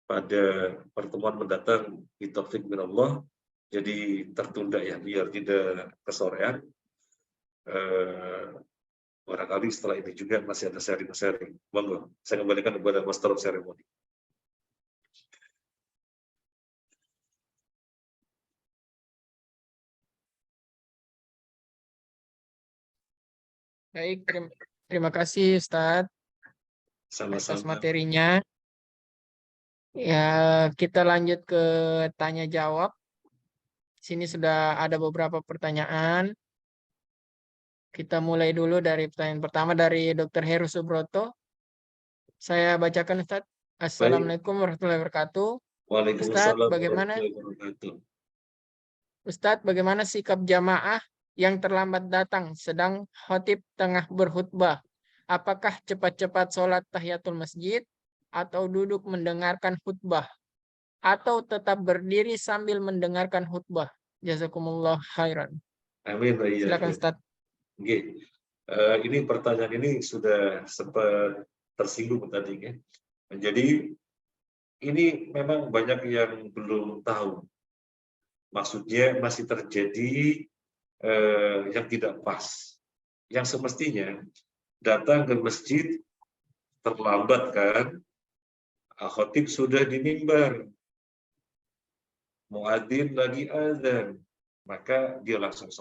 pada pertemuan mendatang di taufik min Allah. Jadi tertunda ya biar tidak kesorean. Barangkali setelah ini juga masih ada sharing-sharing. Monggo, saya kembalikan kepada Master of Ceremony. Baik, terima kasih Ustadz atas Sama-sama. materinya. Ya, kita lanjut ke tanya jawab. Sini sudah ada beberapa pertanyaan. Kita mulai dulu dari pertanyaan pertama dari Dr. Heru Subroto. Saya bacakan Ustadz. Assalamualaikum warahmatullahi wabarakatuh. Waalaikumsalam bagaimana? warahmatullahi wabarakatuh. Ustadz, bagaimana sikap jamaah yang terlambat datang sedang khotib tengah berkhutbah? Apakah cepat-cepat sholat tahiyatul masjid atau duduk mendengarkan khutbah? Atau tetap berdiri sambil mendengarkan khutbah? Jazakumullah khairan. Amin. Silakan Ustadz. Oke. Ini pertanyaan ini sudah sempat tersinggung tadi ya. Jadi ini memang banyak yang belum tahu. Maksudnya masih terjadi yang tidak pas. Yang semestinya datang ke masjid terlambat kan, khotib sudah di mimbar, muadzin lagi azan, maka dia langsung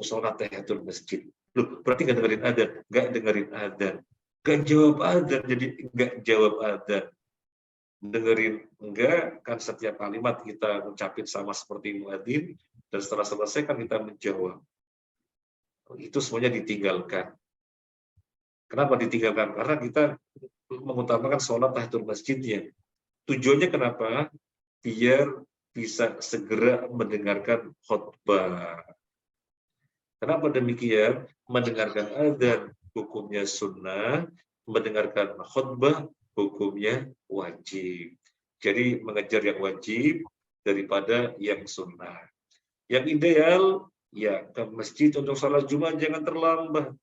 sholat tahiyatul masjid. Loh, berarti nggak dengerin adzan, nggak dengerin adzan, nggak jawab adzan, jadi nggak jawab adzan. Dengerin enggak, kan setiap kalimat kita ucapin sama seperti muadzin, dan setelah selesai kan kita menjawab. Itu semuanya ditinggalkan. Kenapa ditinggalkan? Karena kita mengutamakan sholat tahiyatul masjidnya. Tujuannya kenapa? Biar bisa segera mendengarkan khutbah. Kenapa demikian? Mendengarkan adzan hukumnya sunnah, mendengarkan khutbah hukumnya wajib. Jadi mengejar yang wajib daripada yang sunnah. Yang ideal ya ke masjid untuk sholat Jumat jangan terlambat.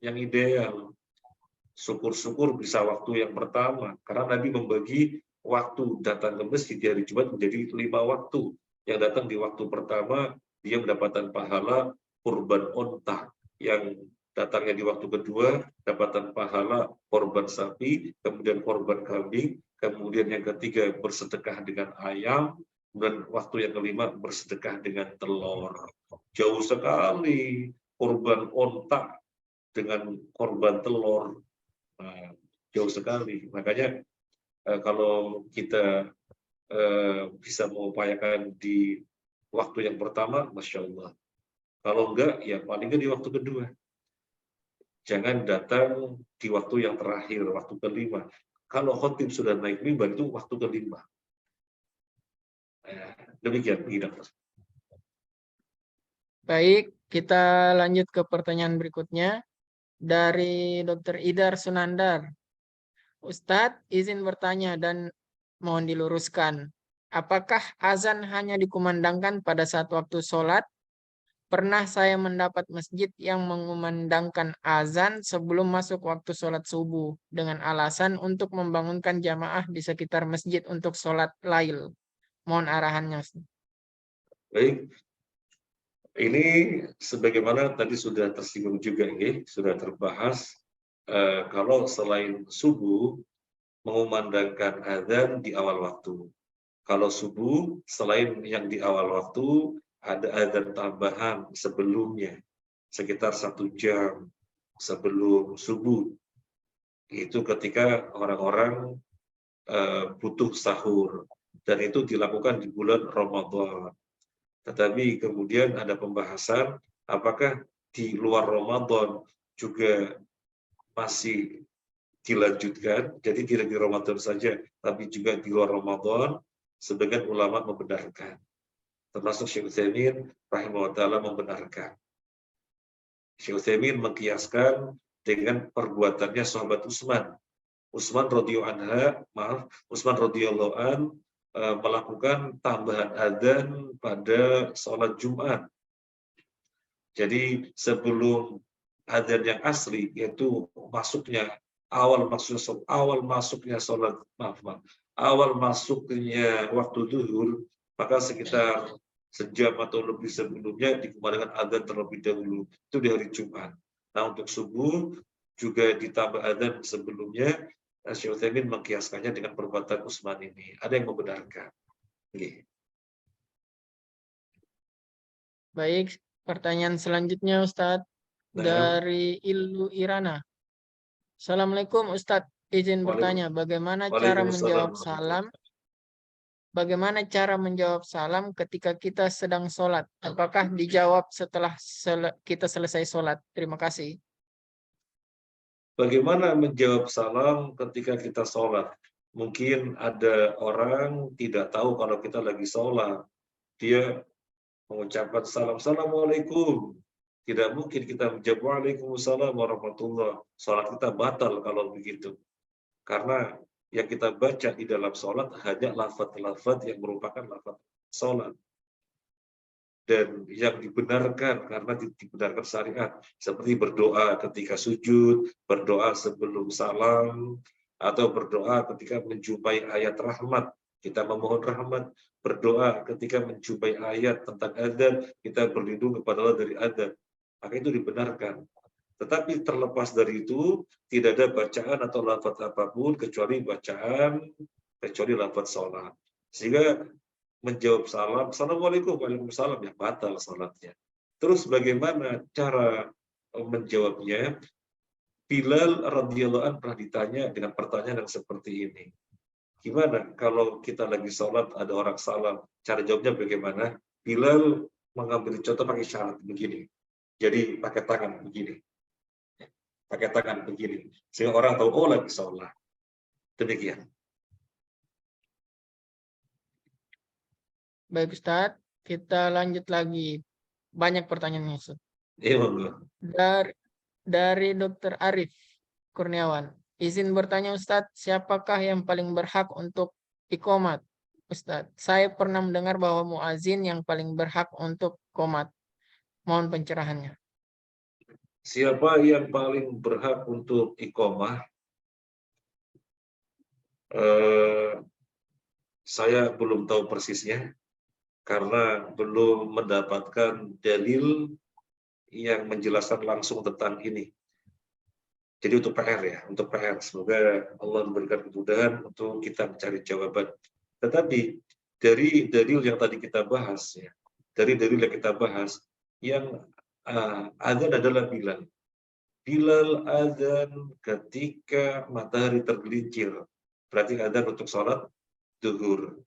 Yang ideal. Syukur-syukur bisa waktu yang pertama. Karena Nabi membagi waktu datang ke masjid di hari Jumat menjadi 5 waktu. Yang datang di waktu pertama, dia mendapatkan pahala kurban onta. Yang datangnya di waktu kedua, dapatan pahala korban sapi, kemudian korban kambing, kemudian yang ketiga bersedekah dengan ayam, dan waktu yang kelima bersedekah dengan telur. Jauh sekali korban onta dengan korban telur. Nah, jauh sekali. Makanya kalau kita bisa mengupayakan di waktu yang pertama, Masya Allah. Kalau enggak, ya paling enggak di waktu kedua. Jangan datang di waktu yang terakhir, waktu kelima. Kalau khotib sudah naik mimbar itu waktu kelima. Demikian, Dokter. Baik, kita lanjut ke pertanyaan berikutnya. Dari Dr. Idar Sunandar. Ustadz, izin bertanya dan mohon diluruskan. Apakah azan hanya dikumandangkan pada saat waktu sholat? Pernah saya mendapat masjid yang mengumandangkan azan sebelum masuk waktu sholat subuh dengan alasan untuk membangunkan jamaah di sekitar masjid untuk sholat lail. Mohon arahannya. Baik. Ini sebagaimana tadi sudah tersinggung juga, sudah terbahas. Kalau selain subuh mengumandangkan azan di awal waktu. Kalau subuh selain yang di awal waktu ada azan tambahan sebelumnya sekitar 1 jam sebelum subuh. Itu ketika orang-orang butuh sahur dan itu dilakukan di bulan Ramadan. Tetapi kemudian ada pembahasan apakah di luar Ramadan juga masih dilanjutkan, jadi tidak di Ramadan saja, tapi juga di luar Ramadan. Sebagian ulama membenarkan, termasuk Syekh Utsaimin rahimahullah ta'ala membenarkan. Syekh Utsaimin mengkiaskan dengan perbuatannya sahabat Utsman. Utsman radhiyallahu an melakukan tambahan adzan pada sholat Jumat. Jadi sebelum adzan yang asli, yaitu awal masuknya waktu zuhur, maka sekitar sejam atau lebih sebelumnya dikumandangkan adzan terlebih dahulu, itu di hari Jumat. Nah, untuk subuh juga ditambah adzan sebelumnya. Syekh Utsaimin mengkiaskannya dengan perbuatan Utsman ini. Ada yang membenarkan. Baik, pertanyaan selanjutnya Ustadz dari Ilu Irana. Assalamualaikum Ustadz, izin bertanya bagaimana cara menjawab salam? Bagaimana cara menjawab salam ketika kita sedang sholat? Apakah dijawab setelah kita selesai sholat? Terima kasih. Bagaimana menjawab salam ketika kita sholat? Mungkin ada orang tidak tahu kalau kita lagi sholat. Dia mengucapkan salam, Assalamualaikum. Tidak mungkin kita menjawab Waalaikumsalam warahmatullah. Sholat kita batal kalau begitu. Karena yang kita baca di dalam sholat hanya lafaz-lafaz yang merupakan lafaz sholat. Dan yang dibenarkan karena dibenarkan syariat, seperti berdoa ketika sujud, berdoa sebelum salam, atau berdoa ketika menjumpai ayat rahmat, kita memohon rahmat, berdoa ketika menjumpai ayat tentang adzan, kita berlindung kepada Allah dari adzan, maka itu dibenarkan. Tetapi terlepas dari itu, tidak ada bacaan atau lafaz apapun kecuali lafaz sholat. Sehingga menjawab salam, Assalamualaikum, Waalaikumsalam, yang batal salatnya. Terus bagaimana cara menjawabnya? Bilal radhiyallahu anhu pernah ditanya dengan pertanyaan yang seperti ini. Gimana kalau kita lagi sholat, ada orang salam, cara jawabnya bagaimana? Bilal mengambil contoh pakai syarat begini. Jadi pakai tangan begini. Pakai tangan begini. Sehingga orang tahu, oh lagi sholat. Demikian. Baik Ustadz, kita lanjut lagi. Banyak pertanyaannya Ustadz. Dari Dr. Arif Kurniawan. Izin bertanya Ustadz, siapakah yang paling berhak untuk iqomat? Ustadz, saya pernah mendengar bahwa muazin yang paling berhak untuk qomat. Mohon pencerahannya. Siapa yang paling berhak untuk iqomah? Saya belum tahu persisnya karena belum mendapatkan dalil yang menjelaskan langsung tentang ini. Jadi untuk PR. Semoga Allah memberikan kemudahan untuk kita mencari jawaban. Tetapi dari dalil yang tadi kita bahas, yang adzan adalah Bilal. Bilal adzan ketika matahari tergelincir. Berarti adzan untuk sholat zuhur.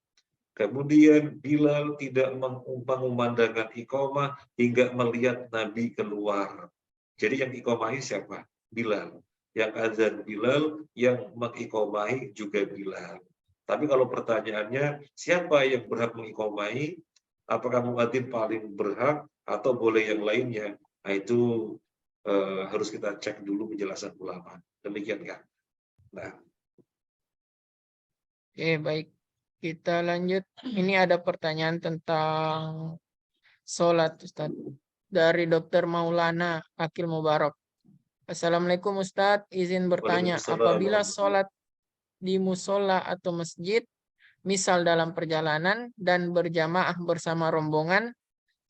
Kemudian Bilal tidak mengumandangkan iqamah hingga melihat Nabi keluar. Jadi yang iqamahi siapa? Bilal. Yang azan Bilal, yang mengiqamahi juga Bilal. Tapi kalau pertanyaannya, siapa yang berhak mengiqamahi? Apakah muadzin paling berhak atau boleh yang lainnya? Nah, itu harus kita cek dulu penjelasan ulama. Demikian kan? Nah. Oke, baik. Kita lanjut. Ini ada pertanyaan tentang sholat, Ustaz. Dari Dr. Maulana Akil Mubarak. Assalamualaikum Ustaz, izin bertanya. Apabila sholat di musola atau masjid, misal dalam perjalanan dan berjamaah bersama rombongan,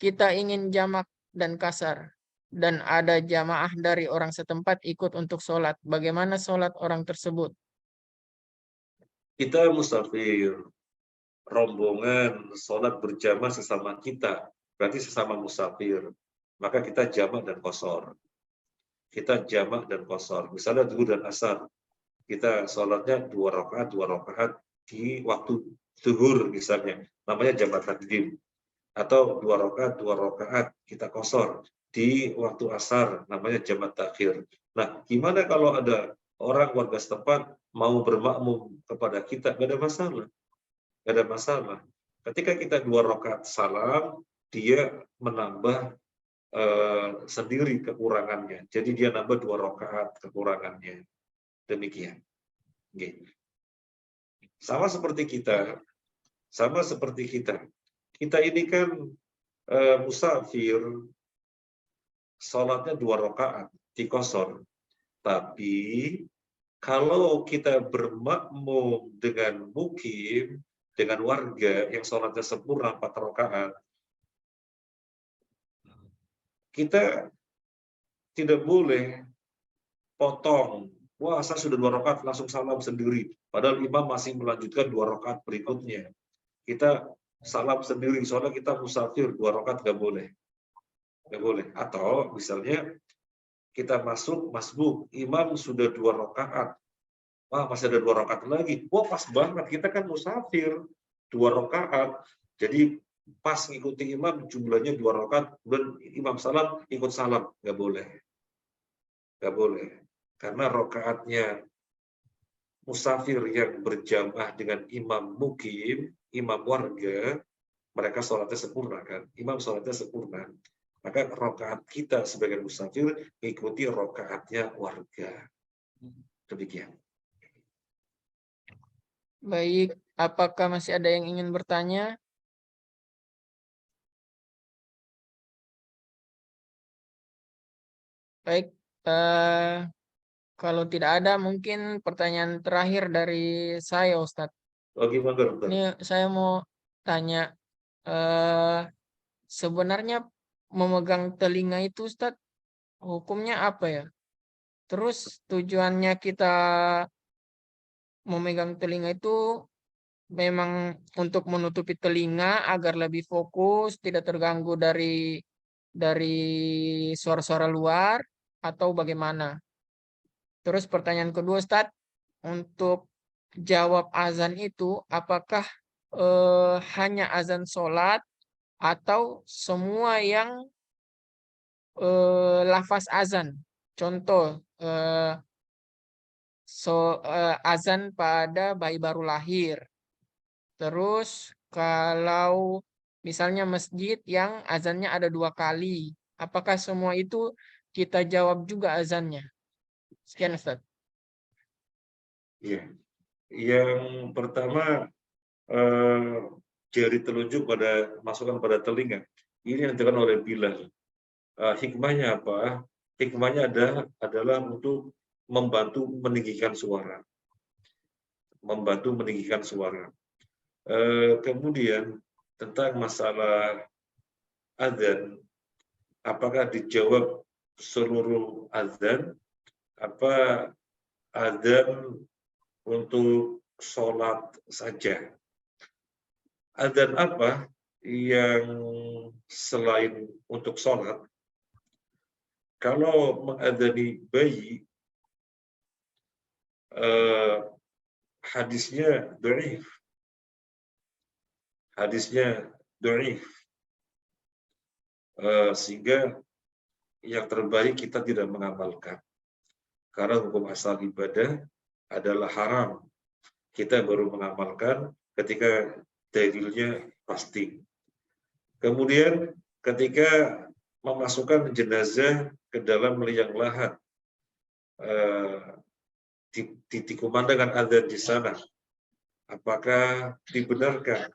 kita ingin jamak dan kasar, dan ada jamaah dari orang setempat ikut untuk sholat. Bagaimana sholat orang tersebut? Kita musafir, rombongan sholat berjamaah sesama kita, berarti sesama musafir. Maka kita jamak dan qashar. Kita jamak dan qashar. Misalnya zuhur dan asar, kita sholatnya 2 rakaat di waktu zuhur misalnya, namanya jamak takdim. Atau 2 rakaat kita qashar di waktu asar, namanya jamak takhir. Nah, gimana kalau ada orang warga setempat mau bermakmum kepada kita? Gak ada masalah. Gak ada masalah. Ketika kita 2 rakaat salam, dia menambah sendiri kekurangannya. Jadi dia nambah 2 rakaat kekurangannya. Demikian. Okay. Sama seperti kita. Kita ini kan musafir, sholatnya 2 rakaat di qashar. Tapi kalau kita bermakmum dengan mukim, dengan warga yang sholatnya sempurna 4 rakaat, kita tidak boleh potong. Wah, saya sudah 2 rakaat langsung salam sendiri. Padahal imam masih melanjutkan 2 rakaat berikutnya. Kita salam sendiri, soalnya kita musafir 2 rakaat nggak boleh. Nggak boleh. Atau misalnya kita masuk masbuk, imam sudah 2 rakaat. Wah, masih ada 2 rakaat lagi. Wah, pas banget, kita kan musafir 2 rakaat. Jadi pas ngikuti imam jumlahnya 2 rakaat, dan imam salam ikut salam, nggak boleh. Nggak boleh. Karena rakaatnya musafir yang berjamaah dengan imam mukim, imam warga, mereka sholatnya sempurna kan, imam sholatnya sempurna. Maka rakaat kita sebagai musafir mengikuti rakaatnya warga. Demikian. Baik, apakah masih ada yang ingin bertanya? Baik, kalau tidak ada mungkin pertanyaan terakhir dari saya, Ustadz. Gimana, Dokter? Ini saya mau tanya, sebenarnya memegang telinga itu, Ustadz, hukumnya apa ya? Terus tujuannya kita memegang telinga itu memang untuk menutupi telinga agar lebih fokus, tidak terganggu dari suara-suara luar, atau bagaimana? Terus pertanyaan kedua, Ustadz, untuk jawab azan itu apakah hanya azan sholat atau semua yang lafaz azan? Contoh, azan pada bayi baru lahir. Terus kalau misalnya masjid yang azannya ada 2 kali, apakah semua itu kita jawab juga azannya? Sekian, Ustaz. Ya. Yang pertama, jari telunjuk masukkan pada telinga. Ini yang dikatakan oleh Bilal. Hikmahnya apa? Hikmahnya adalah untuk membantu meninggikan suara. Membantu meninggikan suara. Kemudian tentang masalah azan, apakah dijawab seluruh azan, apa azan untuk sholat saja? Azan apa yang selain untuk sholat? Kalau mengadzani bayi, hadisnya dhaif. Sehingga yang terbaik kita tidak mengamalkan. Karena hukum asal ibadah adalah haram. Kita baru mengamalkan ketika dalilnya pasti. Kemudian ketika memasukkan jenazah ke dalam liang lahat, dikumandangkan azan di sana, apakah dibenarkan?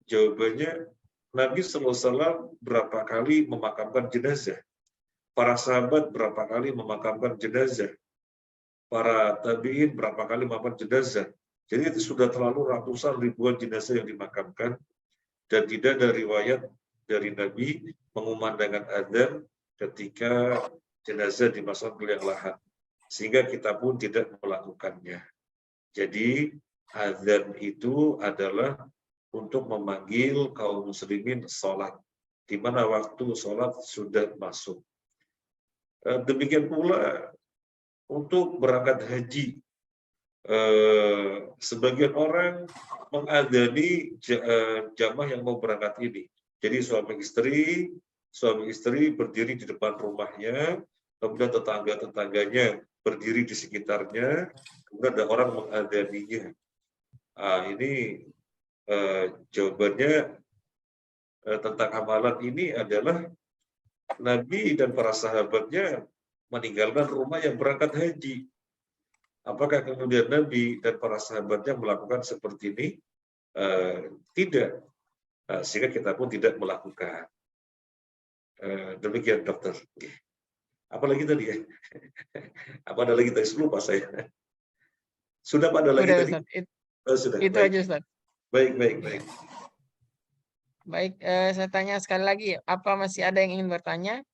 Jawabannya, Nabi SAW berapa kali memakamkan jenazah? Para sahabat berapa kali memakamkan jenazah? Para tabi'in berapa kali memakamkan jenazah? Jadi itu sudah terlalu ratusan ribuan jenazah yang dimakamkan, dan tidak ada riwayat dari Nabi mengumandangkan adzan ketika jenazah dimasukkan ke liang lahat, sehingga kita pun tidak melakukannya. Jadi adzan itu adalah untuk memanggil kaum muslimin sholat, di mana waktu sholat sudah masuk. Demikian pula untuk berangkat haji, sebagian orang mengadzani jamaah yang mau berangkat ini. Jadi suami istri berdiri di depan rumahnya, kemudian tetangga-tetangganya berdiri di sekitarnya, kemudian ada orang mengadzaninya. Ini jawabannya tentang amalan ini adalah Nabi dan para sahabatnya meninggalkan rumah yang berangkat haji. Apakah kemudian Nabi dan para sahabatnya melakukan seperti ini? Tidak. Sehingga kita pun tidak melakukan. Demikian dokter. Apalagi tadi ya? Apa ada lagi tadi? Lupa saya. Sudah pada lagi tadi? Sudah. Itu aja Ustaz. Baik. Baik, saya tanya sekali lagi, apa masih ada yang ingin bertanya?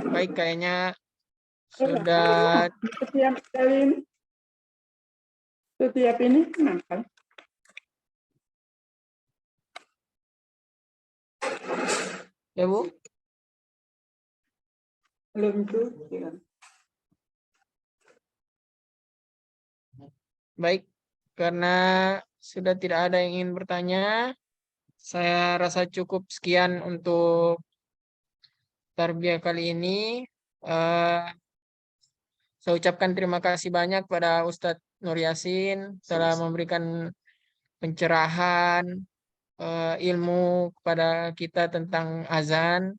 Baik, kayaknya sudah. Setiap ini kenapa? Ya Bu? Belum tuh. Baik, karena sudah tidak ada yang ingin bertanya, saya rasa cukup sekian untuk tarbiyah kali ini. Saya ucapkan terima kasih banyak pada Ustadz Nur Yasin telah memberikan pencerahan ilmu kepada kita tentang azan.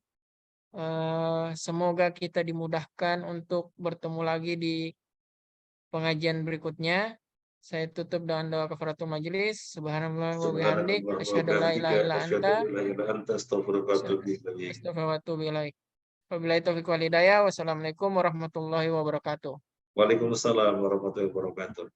Semoga kita dimudahkan untuk bertemu lagi di pengajian berikutnya. Saya tutup dengan doa kafaratul majelis. Subhanallah wa bihamdik, asyhadu an la ilaha illa anta, astaghfiruka wa atubu ilaik. Wabillahi taufiq wal hidayah. Wassalamualaikum warahmatullahi wabarakatuh. Waalaikumsalam warahmatullahi wabarakatuh.